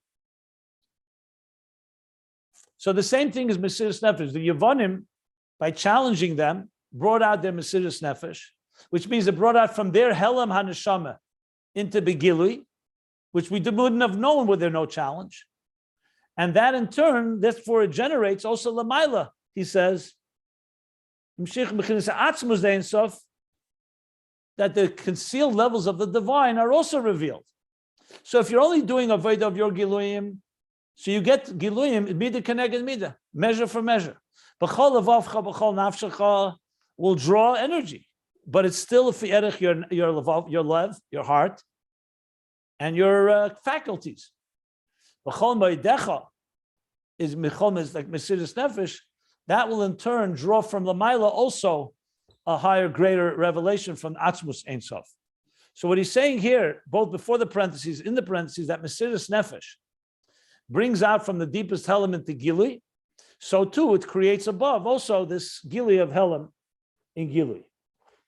So the same thing is Mesiras Nefesh. The Yevonim, by challenging them, brought out their Mesiras Nefesh, which means it brought out from their Helam HaNeshama into Begilui, which we wouldn't have known were there no challenge. And that in turn, therefore it generates also Lamaila, he says, that the concealed levels of the divine are also revealed. So if you're only doing avodah of your Giluyim, so you get Giluyim, Mida Keneged Mida, measure for measure. B'chol levavcha, b'chol nafshecha will draw energy, but it's still fi'erich your lev, your heart, and your faculties. B'chol moedecha is like Mesiras Nefesh, that will in turn draw from Lamaila also a higher, greater revelation from Atzmus Ein Sof. So what he's saying here, both before the parentheses, in the parentheses, that Mesiras Nefesh brings out from the deepest element the Gili, so too it creates above also this Gili of Helam in Gili.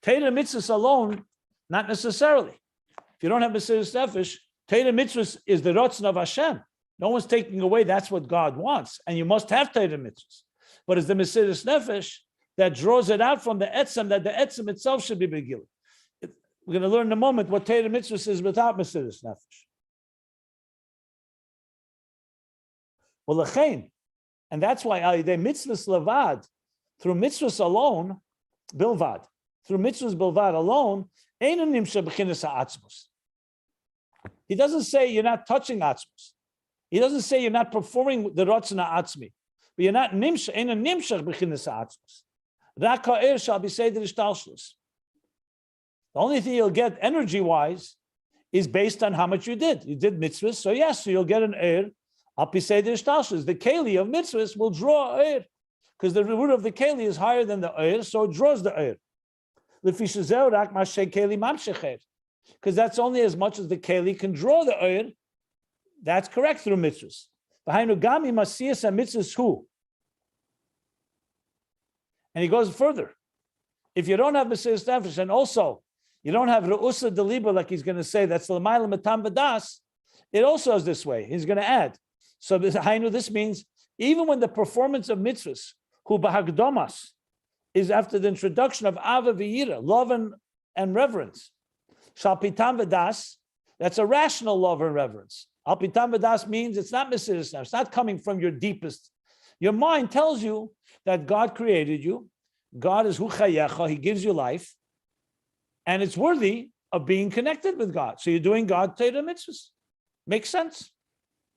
Teda Mitzvos alone, not necessarily. If you don't have Mesiras Nefesh, Teda Mitzvos is the Ratzon of Hashem. No one's taking away, that's what God wants. And you must have Teda Mitzvos. But it's the Mesiras Nefesh that draws it out from the etzem, that the etzem itself should be Begili. We're going to learn in a moment what Teda Mitzvos is without Mesiras Nefesh. Well, Lechein, and that's why they Mitzvos Levad, through Mitzvos alone, Bilvad, through Mitzvos Bilvad alone, Einu Nimsha B'chinas HaAtzmos. He doesn't say you're not touching Atzmos. He doesn't say you're not performing the Ratzon HaAtzmi. But you're not Nimsha, Einu Nimshach B'chinas HaAtzmos. Rak ha'er shall be seder ishtalshlus. The only thing you'll get energy-wise is based on how much you did. You did mitzvahs, so yes, so you'll get an er. Al pi seder ishtalshlus. The keli of mitzvahs will draw er, because the root of the keli is higher than the er, so it draws the er. Because that's only as much as the keli can draw the er. That's correct through mitzvahs. And he goes further. If you don't have Mesiras Nefesh, and also you don't have Re'usa Deliba, like he's going to say, that's L'mayla Matam V'das, it also is this way. He's going to add. So this means even when the performance of mitzvahs, hu b'hagdomas, is after the introduction of Ava V'yira, love and reverence, Shal Pitam V'das, That's a rational love and reverence. Al pitam v'das means it's not Mesiras. It's not coming from your deepest. Your mind tells you that God created you. God is hu chayecha. He gives you life. And it's worthy of being connected with God. So you're doing God Torah mitzvahs. Makes sense.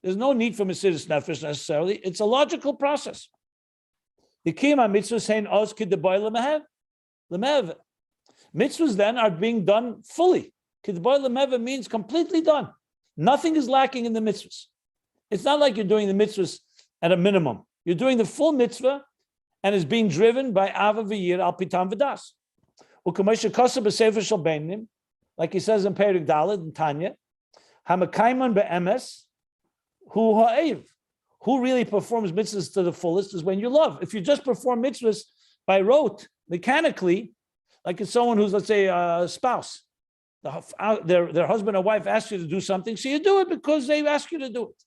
There's no need for Mesiras Nefesh necessarily. It's a logical process. The kima mitzvahs saying oz kidboy lemev. Mitzvahs then are being done fully. Kidboy lemev means completely done. Nothing is lacking in the mitzvahs. It's not like you're doing the mitzvahs at a minimum. You're doing the full mitzvah and is being driven by ava v'yir al pitam v'das. Like he says in Perik Dalet in Tanya, hamakaiman be'emes hu ha'ev. Who really performs mitzvahs to the fullest is when you love. If you just perform mitzvahs by rote, mechanically, like it's someone who's, let's say, a spouse, their husband or wife asks you to do something, so you do it because they ask you to do it.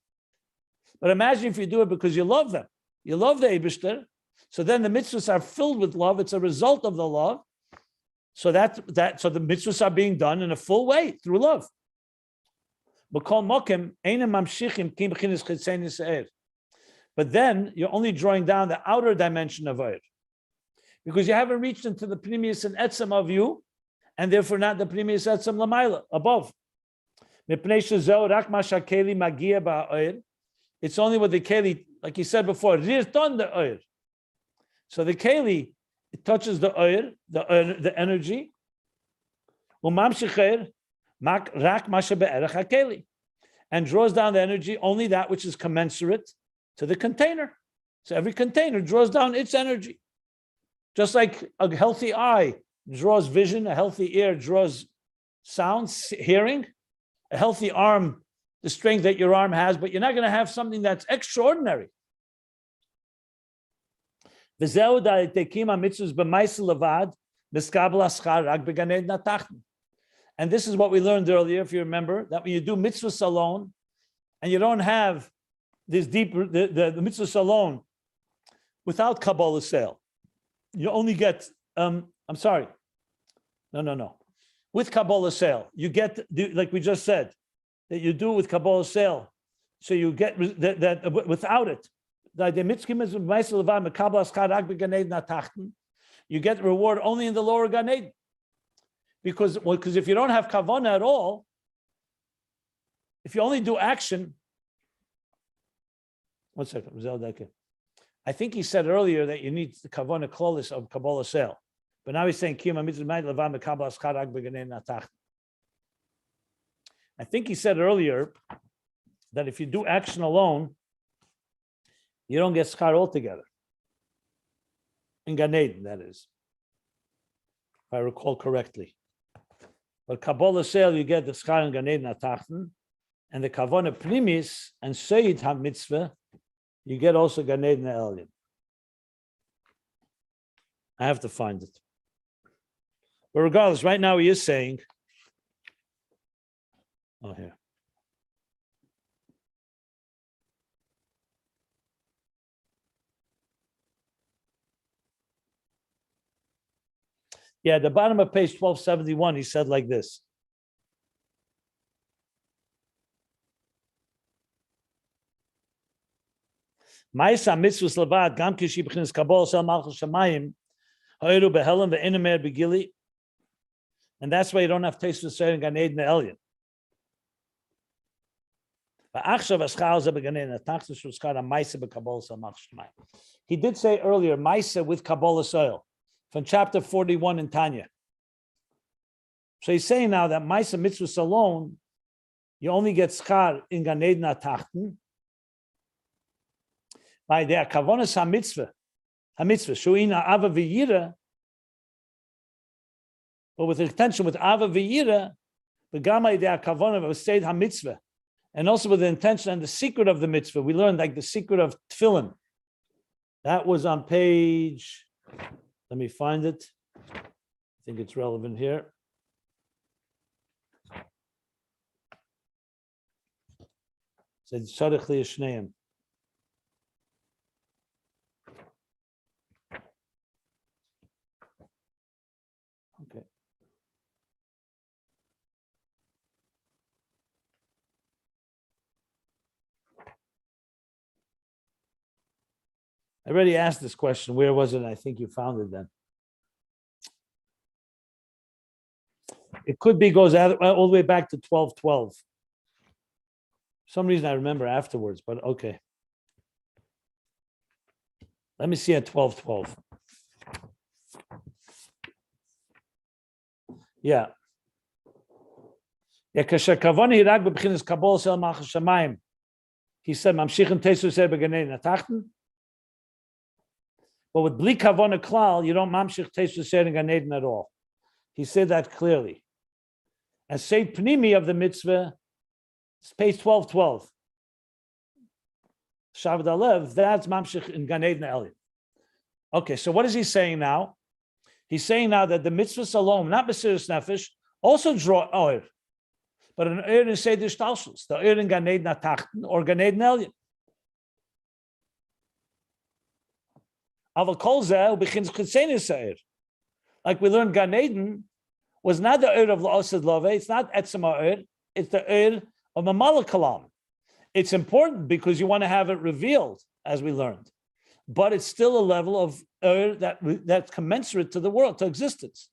But imagine if you do it because you love them. You love the Eibishter, so then the mitzvahs are filled with love. It's a result of the love. So so the mitzvahs are being done in a full way through love. But then you're only drawing down the outer dimension of Eir, because you haven't reached into the Pnimius and Etzem of you, and therefore not the Pnimius Etzem Lamaila, above. It's only with the Keli, like you said before, the so the Keli, it touches the Eir, the energy, and draws down the energy, only that which is commensurate to the container. So every container draws down its energy. Just like a healthy eye draws vision, a healthy ear draws sound, hearing, a healthy arm, the strength that your arm has, but you're not going to have something that's extraordinary. And this is what we learned earlier, if you remember, that when you do mitzvahs alone, and you don't have this deep, the mitzvahs alone, without Kabbalah sale, you only get, with Kabbalah sale, you get, like we just said, that you do with Kabbalah sale, so you get that without it, you get reward only in the lower Gan Eden. Because if you don't have kavanah at all, if you only do action, 1 second, I think he said earlier that you need the kavanah klolis of Kabbalah sale, but now he's saying I think he said earlier that if you do action alone, you don't get schar altogether. In Gan Eden, that is, if I recall correctly. But Kabbalah sale, you get the schar in Gan Eden atachten, and the kavanah pnimis and seid ha-mitzvah, you get also Gan Eden elyon. I have to find it. But regardless, right now he is saying, oh, here. Yeah, at the bottom of page 1271, he said like this. Ma'isa mitzvus levad gam kishi b'chinas kabbalah sel malchus shamayim ha'eru behelam ve'enemer begili, and that's why you don't have taste of saying in Gan Eden elyon. He did say earlier Maisa with Kabbalah soil from chapter 41 in Tanya. So he's saying now that Maisa mitzvahs alone, you only get schar in Gan Eden atachten by the kavonas hamitzvah shuina ava v'yira, but with intention with ava v'yira, the gamay the kavona of state hamitzvah, and also with the intention and the secret of the mitzvah. We learned like the secret of tefillin. That was on page. Let me find it. I think it's relevant here. Said Tzarich liyashneim. Okay. I already asked this question. Where was it? I think you found it then. It could be goes all the way back to 12:12. For some reason I remember afterwards, but okay. Let me see at 12:12. Yeah. He said, Mamshichin Tesu said Beganei Natachten. But with Bli Kavona Klal, you don't Mamshich Tesu said in Gan Eden at all. He said that clearly. And say Pnimi of the mitzvah, it's page 12:12. Shaved Alev, that's Mamshich in Gan Eden Elyon. Okay, so what is he saying now? He's saying now that the mitzvahs alone, not Mesiras Nefesh, also draw oir. But an oir in Seder Shtalshus, the oir in Gan Eden Atachten or Gan Eden Elyon. Like we learned, Gan Eden was not the oir of La'asad Love, it's not Etzema oir, it's the oir of Mamala Kalam. It's important because you want to have it revealed, as we learned. But it's still a level of that's commensurate to the world, to existence.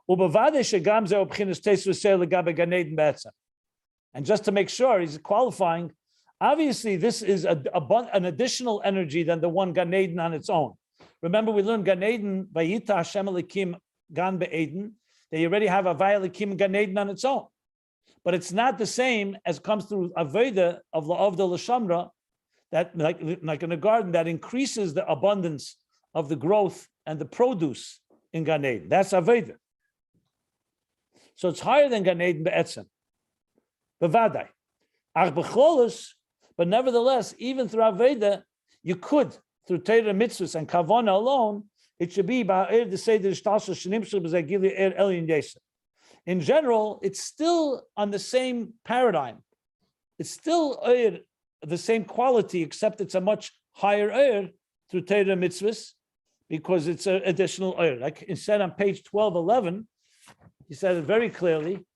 And just to make sure, he's qualifying, obviously this is an additional energy than the one Gan Eden on its own. Remember, we learned Gan Eden, Vayita Hashem Elikim Gan Be'eden, they already have a Vayelikim Gan Eden on its own. But it's not the same as comes through Aveda of La'avda L'Shamra, that like in a garden, that increases the abundance of the growth and the produce in Gan Eden. That's Aveda. So it's higher than Gan Eden Be'etzem. Bevadai. Ach B'cholos, but nevertheless, even through Aveda, you could, through Torah Mitzvos and Kavana alone, it should be Ba'er the Seder Shtalshus Shnimshul B'Zagili Er Elyon Yesef. In general, it's still on the same paradigm. It's still the same quality, except it's a much higher through Torah Mitzvos, because it's an additional Like it said on page 12:11, he said it very clearly.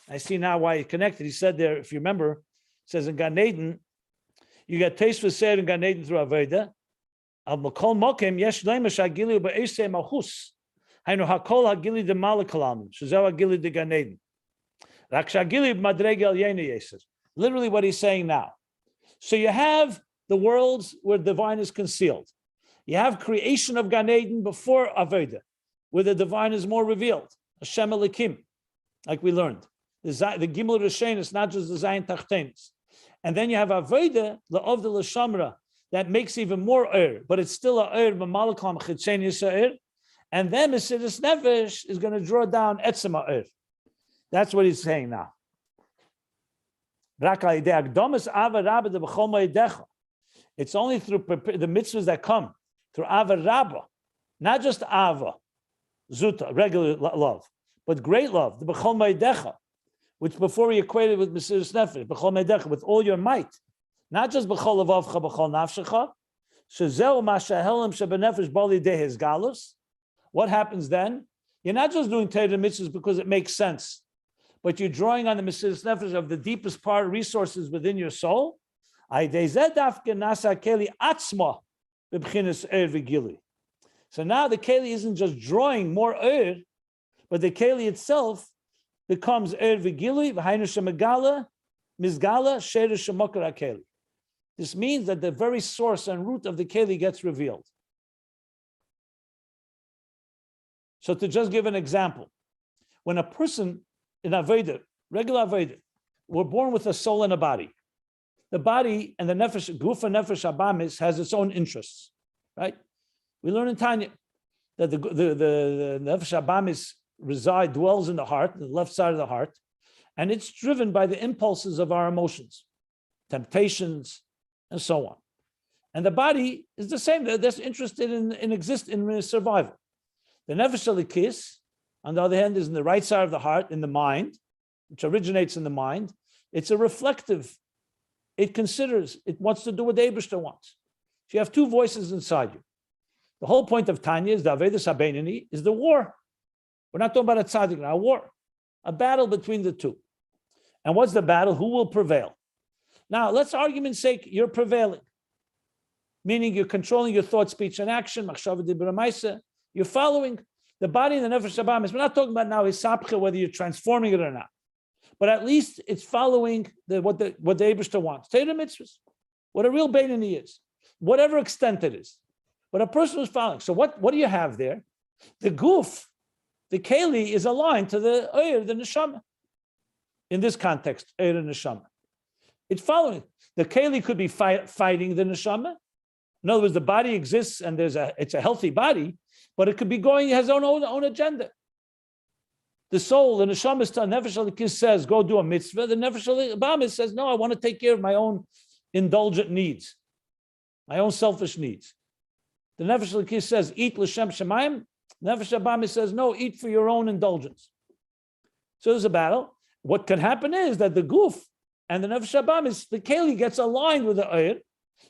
I see now why he connected. He said there, if you remember, it says in Gan Eden, you get taste for Seir in Gan Eden through Aveda. Al Makol Mokem Yesh Leimash Agili Ba'esei Malchus. Hainu Hakol Hagili de Malakalam. Shazel Hagili de Gan Eden. Rakshagili Madreg El Yena Yeser. Literally what he's saying now. So you have the worlds where divine is concealed. You have creation of Gan Eden before Aveda, where the divine is more revealed. Hashem Elikim, like we learned. The Gimel Rishain is not just the Zayin Tachtenis. And then you have Aveda, the of the L'Shamra, that makes even more but it's still a B'malakam Chitzein Yisrael. And then Mesiras Nefesh is going to draw down Etzema That's what he's saying now. It's only through the mitzvahs that come through Ava Rabba, not just Ava, Zuta, regular love, but great love, the B'chol Meidecha, which before we equated with Mesiras Nefesh, B'chol Meidecha, with all your might, not just B'chol Levavcha, B'chol Nafshecha, Shezeu Mashahelim Shebenefesh Bali Dehes Galus. What happens then? You're not just doing Torah mitzvahs because it makes sense, but you're drawing on the Mesiras Nefesh of the deepest part resources within your soul. So now the keli isn't just drawing more but the keli itself becomes v'gili v'hainu shemegala mizgala she'er shemokar hakeli. This means that the very source and root of the keli gets revealed. So to just give an example, when a person in Aveda, regular Aveda, we're born with a soul and a body. The body and the nefesh, gufa nefesh abamis, has its own interests, right? We learn in Tanya that the nefesh abamis dwells in the heart, the left side of the heart, and it's driven by the impulses of our emotions, temptations, and so on. And the body is the same; they're interested in survival. The nefesh alikis, on the other hand, is in the right side of the heart, in the mind, which originates in the mind. It's a reflective. It considers, it wants to do what the Eibishter wants. So you have two voices inside you. The whole point of Tanya is the Avedis HaBeinani is the war. We're not talking about a tzaddik now, a war, a battle between the two. And what's the battle? Who will prevail? Now, let's argument's sake, you're prevailing, meaning you're controlling your thought, speech, and action. You're following the body and the nefesh habamis. We're not talking about now hisapcha, whether you're transforming it or not, but at least it's following what the Eibishter wants. Torah mitzvahs, what a real beinoni is, whatever extent it is. But a person who's following. So what do you have there? The guf, the keli, is aligned to the oyer, the neshama. In this context, oyer and neshama. It's following. The keli could be fighting the neshama. In other words, the body exists and it's a healthy body, but it could be going, it has its own agenda. The soul, the neshama, nefesh alikis says, go do a mitzvah. The nefesh habamis says, no, I want to take care of my own indulgent needs, my own selfish needs. The nefesh alikis says, eat l'shem shemayim. Nefesh habamis says, no, eat for your own indulgence. So there's a battle. What can happen is that the guf and the nefesh habamis, the keli gets aligned with the oyer.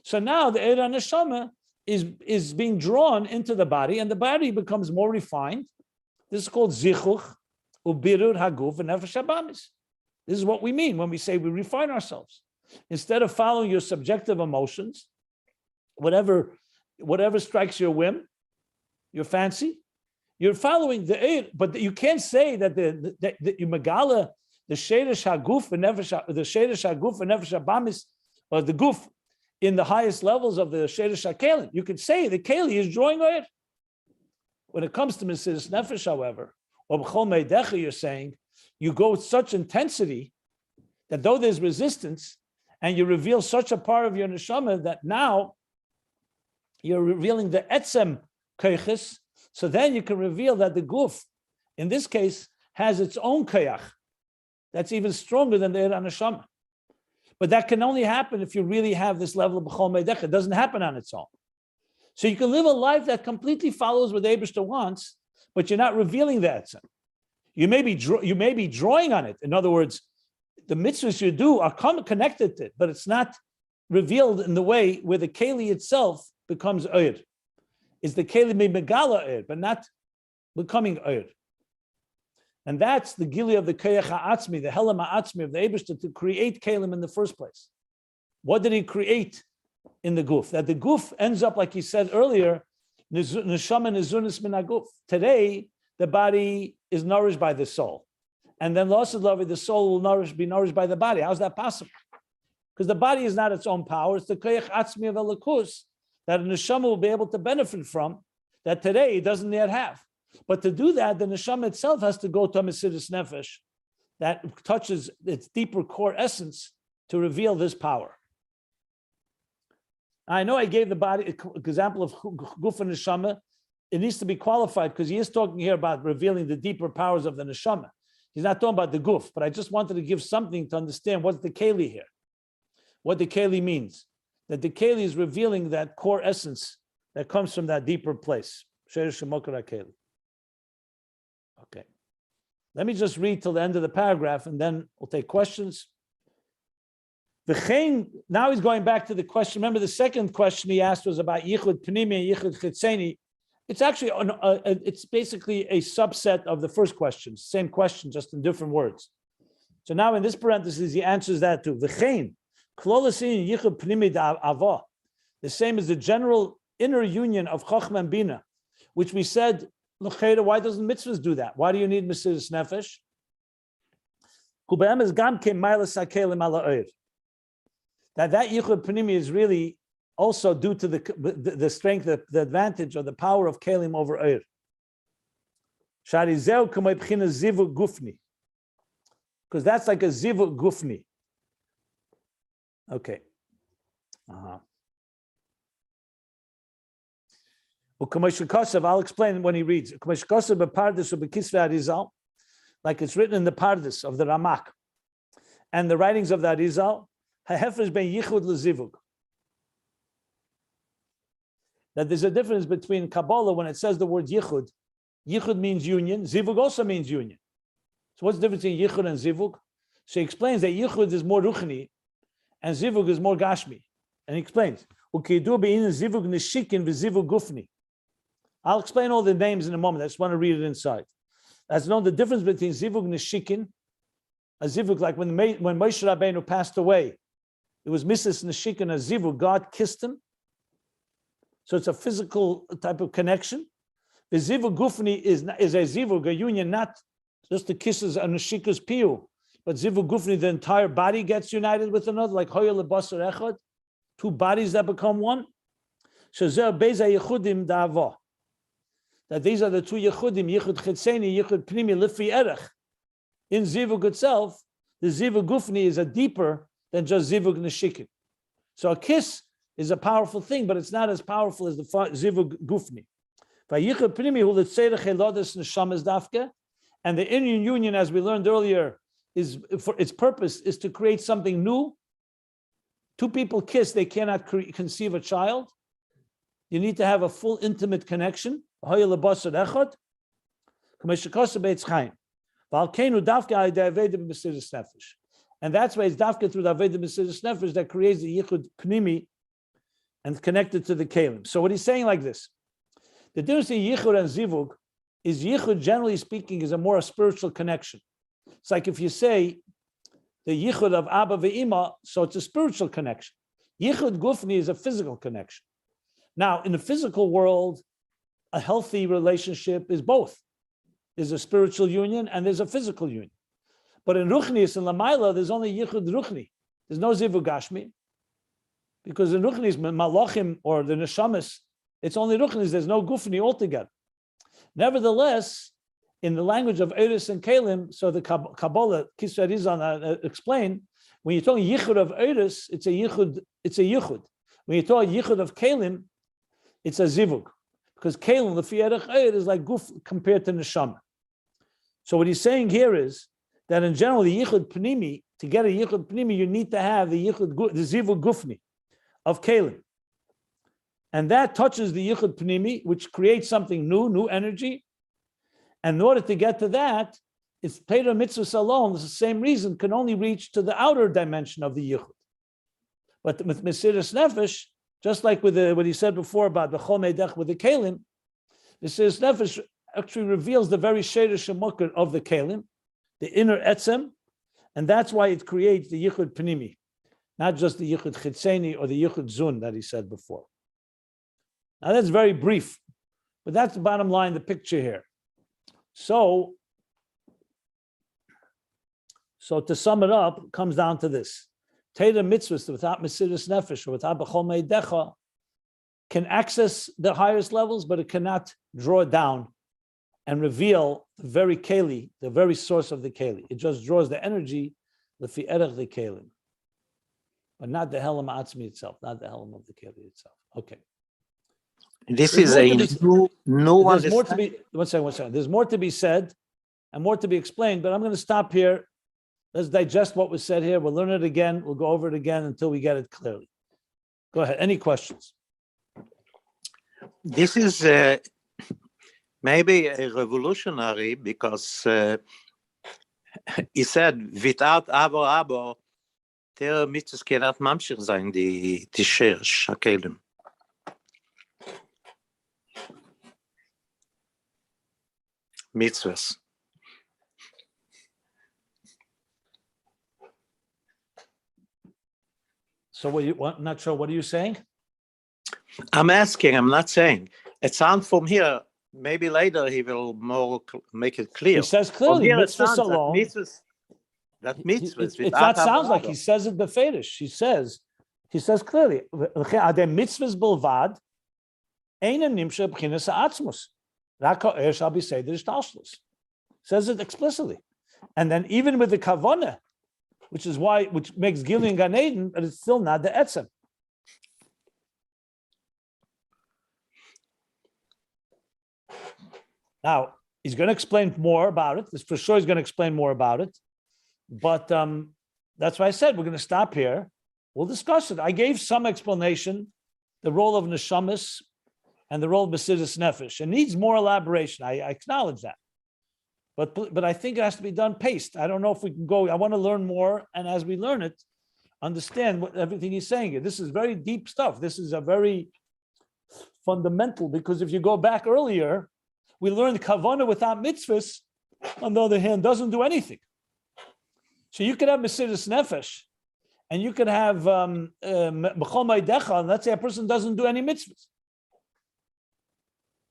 So now the oyer and neshama is being drawn into the body, and the body becomes more refined. This is called zichuch ubirur haguf and nefesh habamis. This is what we mean when we say we refine ourselves. Instead of following your subjective emotions, whatever strikes your whim, your fancy, you're following the oyer. But you can't say that you megala the sheirish haguf and nefesh habamis, or the guf in the highest levels of the sheirish hakelim. You could say the keli is drawing oyer. When it comes to Mesiras Nefesh, however, or b'chol meidecha, you're saying you go with such intensity that though there's resistance, and you reveal such a part of your neshama that now you're revealing the etzem koiches. So then you can reveal that the guf, in this case, has its own koyach. That's even stronger than the neshama. But that can only happen if you really have this level of b'chol meidecha. It doesn't happen on its own. So you can live a life that completely follows what the Eibishter wants, but you're not revealing the etzem. You may be drawing on it. In other words, the mitzvahs you do are connected to it, but it's not revealed in the way where the keli itself becomes oyer. Is the keli megala oyer, but not becoming oyer. And that's the gili of the koyach ha'atzmi, the helam ha'atzmi of the Eibishter to create kelim in the first place. What did he create in the guf? That the guf ends up, like he said earlier, neshama nezunis min haguf. Today, the body is nourished by the soul. And then the soul will be nourished by the body. How's that possible? Because the body is not its own power. It's the koyach atzmi of elikus that a neshama will be able to benefit from, that today it doesn't yet have. But to do that, the neshama itself has to go to a Mesiras Nefesh that touches its deeper core essence to reveal this power. I know I gave the body example of guf and neshama. It needs to be qualified because he is talking here about revealing the deeper powers of the neshama. He's not talking about the guf, but I just wanted to give something to understand what's the keli here, what the keli means. That the keli is revealing that core essence that comes from that deeper place. Okay. Let me just read till the end of the paragraph and then we'll take questions. Now he's going back to the question. Remember the second question he asked was about yichud pnimi and yichud chitzeni. It's actually, it's basically a subset of the first question. Same question, just in different words. So now in this parenthesis, he answers that too. The same as the general inner union of Chochmah and Bina, which we said, why doesn't mitzvahs do that? Why do you need Mesiras Nefesh? That yichud pnimi is really also due to the strength, the advantage, or the power of kelim over oyer. Because that's like a zivuk gufni. Okay. I'll explain when he reads. Like it's written in the Pardes of the Ramak and the writings of the Arizal, that there's a difference between Kabbalah when it says the word yichud. Yichud means union. Zivug also means union. So what's the difference between yichud and zivug? So he explains that yichud is more ruchni and zivug is more gashmi. And he explains, zivug nishikin v'zivug gufni. I'll explain all the names in a moment. I just want to read it inside. As known, the difference between zivug nishikin, a zivug like when Moshe Rabbeinu passed away, It was Mrs. Neshik and Azivu. God kissed him. So it's a physical type of connection. The Zivu Gufni is a Zivu, a union, not just the kisses and Neshika's piu, but Zivu Gufni, the entire body gets united with another, like Hoya Lebasar Echad, two bodies that become one. Shazer Beza Yechudim Da'ava. That these are the two Yechudim, Yechud Chitzeni, Yechud Pnimi, Lifi Erech. In Zivug itself, the Zivug Gufni is a deeper than just Zivug Neshikin. So a kiss is a powerful thing, but it's not as powerful as the Zivug Gufni. And the Indian union, as we learned earlier, is for its purpose is to create something new. Two people kiss, they cannot conceive a child. You need to have a full intimate connection. And that's why it's dafka through the Aveda Mesiras Nefesh that creates the Yichud Pnimi and connected to the Kalim. So what he's saying like this, the difference in Yichud and Zivug is Yichud, generally speaking, is a more spiritual connection. It's like if you say the Yichud of Abba ve'Ima, so it's a spiritual connection. Yichud Gufni is a physical connection. Now, in the physical world, a healthy relationship is both. There's a spiritual union and there's a physical union. But in Ruchnis and Lamaila, there's only Yichud Ruchni. There's no Zivug Gashmi. Because in Ruchnis, Malachim or the Neshamis, it's only Ruchnis, there's no Gufni altogether. Nevertheless, in the language of Eris and Kalim, so the Kabbalah, Kisra Rizan explain, when you're talking Yichud of Eris, it's a Yichud. When you talk Yichud of Kalim, it's a Zivug. Because Kalim, the Fiyerech Eir, is like Guf compared to Neshama. So what he's saying here is that in general, the Yichud Pnimi, to get a Yichud Pnimi, you need to have the Zivug Gufni of Kalim. And that touches the Yichud Pnimi, which creates something new energy. And in order to get to that, it's Torah Mitzvos alone, it's the same reason, can only reach to the outer dimension of the Yichud. But with Mesiras Nefesh, just like with what he said before about the Chol Meidech with the Kalim, Mesiras Nefesh actually reveals the very Sheiresh Shemukar of the Kalim, the inner Etzem, and that's why it creates the Yichud Pnimi, not just the Yichud Chitzeni or the Yichud Zun that he said before. Now that's very brief, but that's the bottom line, the picture here. So to sum it up, it comes down to this. Teda Mitzvos, without Mesiras Nefesh or without B'chol Meidecha, can access the highest levels, but it cannot draw down and reveal the very Keli, the very source of the Keli. It just draws the energy, Lefi Erech the Kelim, but not the Helam Atzmi itself, not the Helam of the Keli itself. Okay. This is a new there's more to be. One second. There's more to be said and more to be explained, but I'm going to stop here. Let's digest what was said here. We'll learn it again. We'll go over it again until we get it clearly. Go ahead. Any questions? This is maybe a revolutionary because he said, without Abo, der Mitzvos cannot mamshich sein, die Sheresh HaKelim. Mitzvos. So not sure, what are you saying? I'm asking, I'm not saying. It sounds from here, maybe later he will more make it clear. He says clearly, mitzvahs alone. That mitzvahs. It not sounds like he says it befedish. He says clearly, mitzvahs bilvad, ein nimsha b'chinas ha'atzmus. Raka shall be said says it explicitly. And then even with the kavanah, which makes Gilead Gan Eden, but it's still not the etzem. Now, he's going to explain more about it. This for sure he's going to explain more about it. But that's why I said we're going to stop here. We'll discuss it. I gave some explanation, the role of neshamis and the role of Mesiras Nefesh. It needs more elaboration. I acknowledge that. But I think it has to be done paced. I don't know if we can go. I want to learn more. And as we learn it, understand everything he's saying here. This is very deep stuff. This is a very fundamental, because if you go back earlier, we learned kavanah without mitzvahs, on the other hand, doesn't do anything. So you could have Mesiras Nefesh, And you could have b'chol ma'adecha, and let's say a person doesn't do any mitzvahs.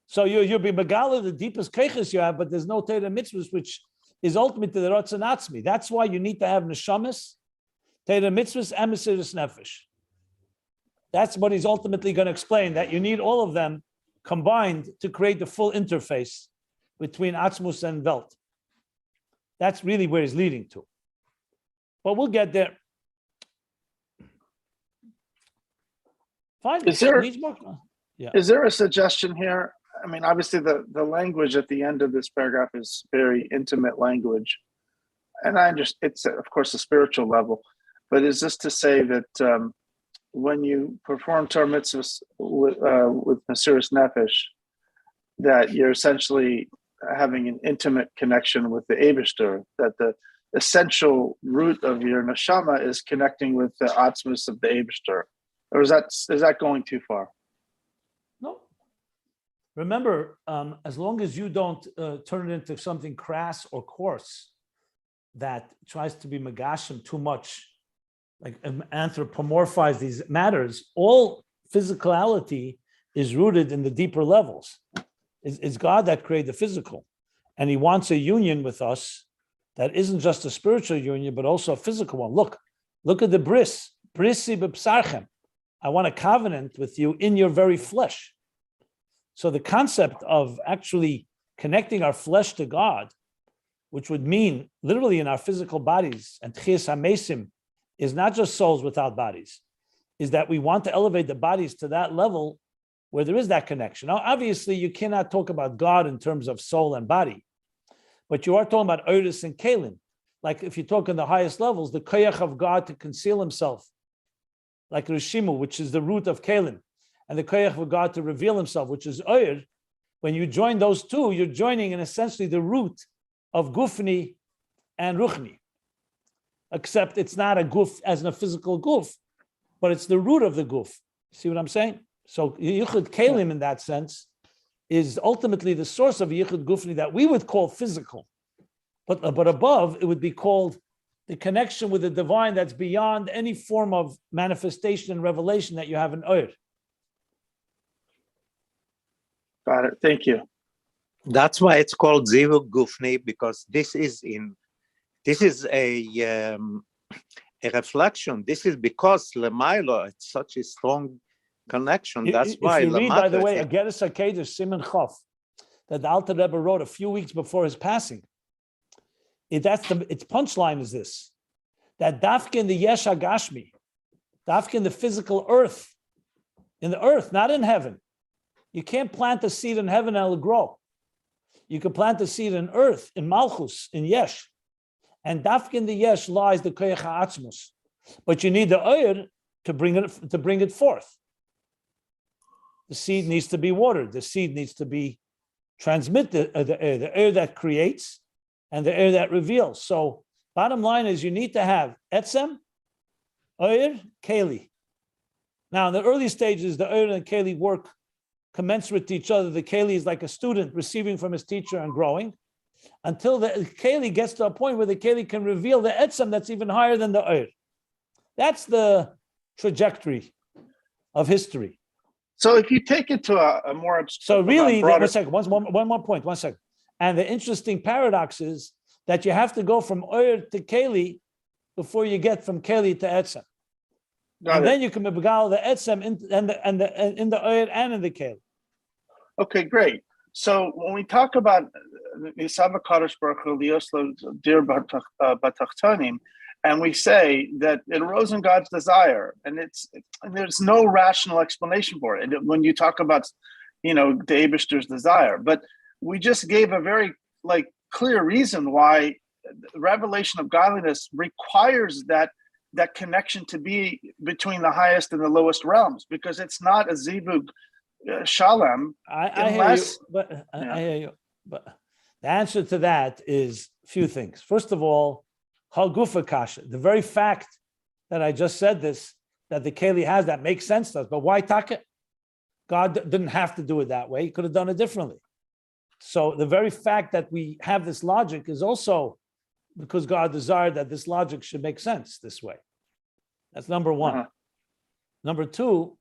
So you'll be megala, the deepest keiches you have, but there's no Torah mitzvahs, which is ultimate to the Ratzon Atzmi. That's why you need to have neshamas, Torah mitzvahs, and Mesiras Nefesh. That's what he's ultimately going to explain, that you need all of them combined to create the full interface between Atzmus and Welt. That's really where he's leading to. But we'll get there. Fine. Is there- Needs more. Yeah. Is there a suggestion here? I mean, obviously the language at the end of this paragraph is very intimate language. And I understand it's of course a spiritual level, but is this to say that when you perform Torah mitzvahs with Mesiras Nefesh, that you're essentially having an intimate connection with the Eibishter, that the essential root of your neshama is connecting with the atzmus of the Eibishter? Or is that going too far? No. Remember, as long as you don't turn it into something crass or coarse that tries to be megashim too much, like anthropomorphize these matters, all physicality is rooted in the deeper levels. It's God that created the physical, and he wants a union with us that isn't just a spiritual union, but also a physical one. Look at the bris b'psarchem. I want a covenant with you in your very flesh. So the concept of actually connecting our flesh to God, which would mean literally in our physical bodies, and tchias hamesim is not just souls without bodies, is that we want to elevate the bodies to that level where there is that connection. Now, obviously, you cannot talk about God in terms of soul and body, but you are talking about Oris and Kalim. Like if you talk in the highest levels, the koyach of God to conceal himself, like Rishimu, which is the root of Kalim, and the koyach of God to reveal himself, which is Oyer. When you join those two, you're joining in essentially the root of Gufni and Ruchni, except it's not a guf as in a physical guf, but it's the root of the guf. See what I'm saying? So Yichud Kalim in that sense is ultimately the source of Yichud Gufni that we would call physical. But above, it would be called the connection with the divine that's beyond any form of manifestation and revelation that you have in Oyer. Got it. Thank you. That's why it's called Zivug Gufni, because this is a reflection. This is because Lemailo, it's such a strong connection. That's why. If you read, by the way, Ageres HaKedesh Simon Chof, that the Alter Rebbe wrote a few weeks before his passing, its punchline is this: that Dafka in the Yesh HaGashmi, Dafka in the physical earth, in the earth, not in heaven. You can't plant a seed in heaven and it'll grow. You can plant a seed in earth, in Malchus, in Yesh. And Dafka in the Yesh lies the Koyach HaAtzmus. But you need the Oyer to bring it forth. The seed needs to be watered. The seed needs to be transmitted, the air that creates and the air that reveals. So bottom line is you need to have Etzem, Oyer, Keli. Now in the early stages, the Oyer and Keli work commensurate to each other. The Keli is like a student receiving from his teacher and growing until the Keli gets to a point where the Keli can reveal the Etzem that's even higher than the Oyer. That's the trajectory of history. So if you take it to a more so really, broader... one more point. And the interesting paradox is that you have to go from Oyer to Keli before you get from Keli to Etzem. Then you can begal the Etzem in the Oyer and in the Keli. Okay, great. So when we talk about Nisava Kadosh Baruch Hu Lioslo Dir Batachtanim, and we say that it arose in God's desire, and there's no rational explanation for it. And when you talk about, the Eibishter's desire, but we just gave a very clear reason why the revelation of godliness requires that connection to be between the highest and the lowest realms, because it's not a zivug shalom. I hear you, but the answer to that is a few things. First of all, Halgufa Kasha, the very fact that I just said this, that the Keli has, that makes sense to us. But why take it? God didn't have to do it that way. He could have done it differently. So the very fact that we have this logic is also because God desired that this logic should make sense this way. That's number one. Uh-huh. Number two,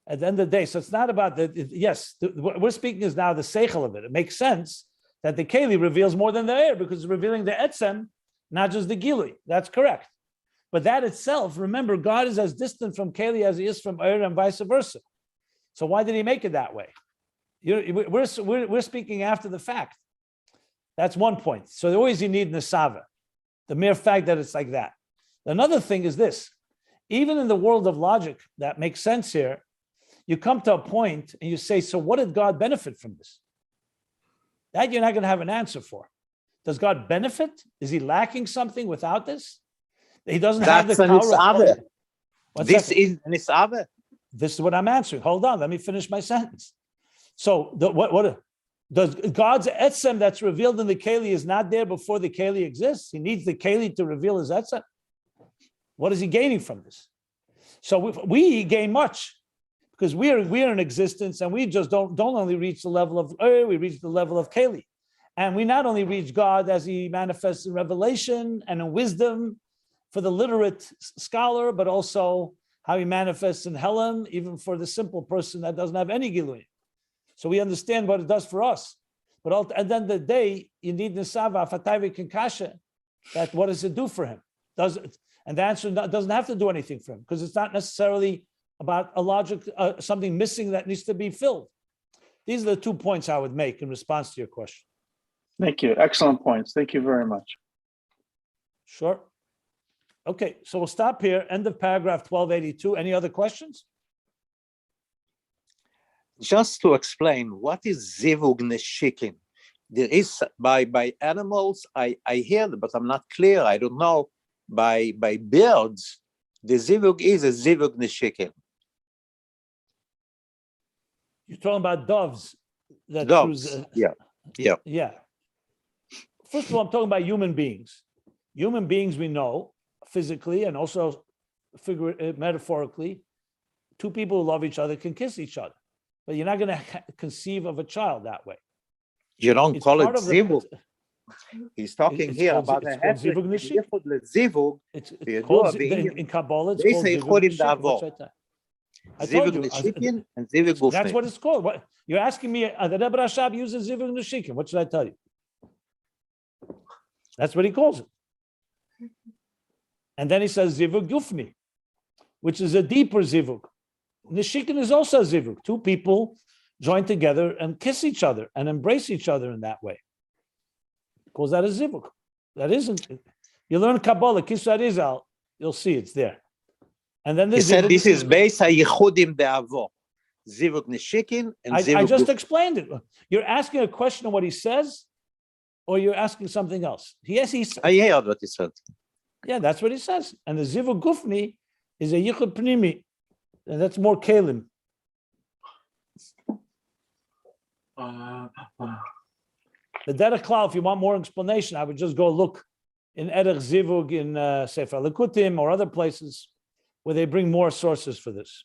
at the end of the day, so it's not about what we're speaking is now the seichel of it. It makes sense that the keli reveals more than the air because it's revealing the etzem, not just the gilui. That's correct. But that itself, remember, God is as distant from keli as he is from air and vice versa. So why did he make it that way? We're speaking after the fact. That's one point. So always you need nesava, the mere fact that it's like that. Another thing is this, even in the world of logic, that makes sense here, you come to a point and you say, so what did God benefit from this? That you're not going to have an answer for. Does God benefit? Is he lacking something without this? He doesn't have the power of... This is an isave. This is what I'm answering. Hold on, let me finish my sentence. So what does God's etzem that's revealed in the keli is not there before the keli exists? He needs the keli to reveal his etzem. What is he gaining from this? So we gain much because we are in existence and we just don't only reach the level of we reach the level of keli, and we not only reach God as he manifests in revelation and in wisdom for the literate scholar, but also how he manifests in Helen, even for the simple person that doesn't have any gilui. So we understand what it does for us. But at the end of the day, you need nesava, fatayvik and kasha. That what does it do for him? Does it? And the answer doesn't have to do anything for him because it's not necessarily about a logic, something missing that needs to be filled. These are the 2 points I would make in response to your question. Thank you. Excellent points. Thank you very much. Sure. Okay, so we'll stop here. End of paragraph 1282. Any other questions? Just to explain, what is zivug neshikin? There is by animals, I hear, but I'm not clear. I don't know. By birds, the zivug is a zivug neshikin. You're talking about doves. Doves, Yeah. First of all, I'm talking about human beings. Human beings we know physically and also metaphorically, two people who love each other can kiss each other, but you're not going to conceive of a child that way. You don't It's call it part of the- zivug. He's talking It's here called- about it's a called zivug neshik. zivug. It's You called do a in Kabbalah. It's they called say zivug chodim neshik. davo. What's that? I told Zivug you. neshikin and zivug gufni. That's what it's called. What you're asking me? The Rebbe Rashab uses zivug neshikim. What should I tell you? That's what he calls it. And then he says zivug gufni, which is a deeper zivug. Neshikin is also a zivug. Two people join together and kiss each other and embrace each other in that way. He calls that a zivug. That isn't. You learn Kabbalah, Kisar Izal, you'll see it's there. And then He said this is based on yichudim de'avo. Zivug neshikin and zivug I just gufni. explained it. You're asking a question of what he says, or you're asking something else. Yes, I heard what he said. yeah, that's what he says. And the zivug gufni is a yichud pnimi, and that's more kalim. The derech klal, if you want more explanation, I would just go look in Erech Zivug in Sefer Likutim or other places where they bring more sources for this.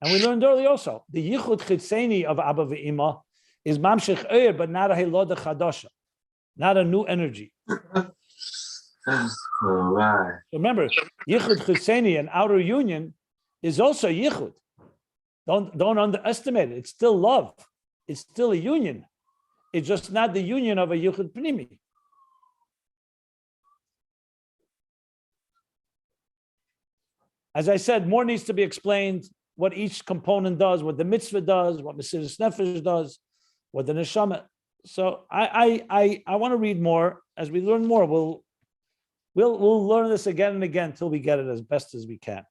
And we learned earlier also, the yichud chitzeni of Abba ve'ima is mamshech eir, but not a heloda chadasha, not a new energy. Remember, yichud chitzeni, an outer union, is also yichud. Don't underestimate it. It's still love. It's still a union. It's just not the union of a yichud pnimi. As I said, more needs to be explained. What each component does, what the mitzvah does, what Mesiras Nefesh does, what the neshama. So I want to read more. As we learn more, we'll learn this again and again until we get it as best as we can.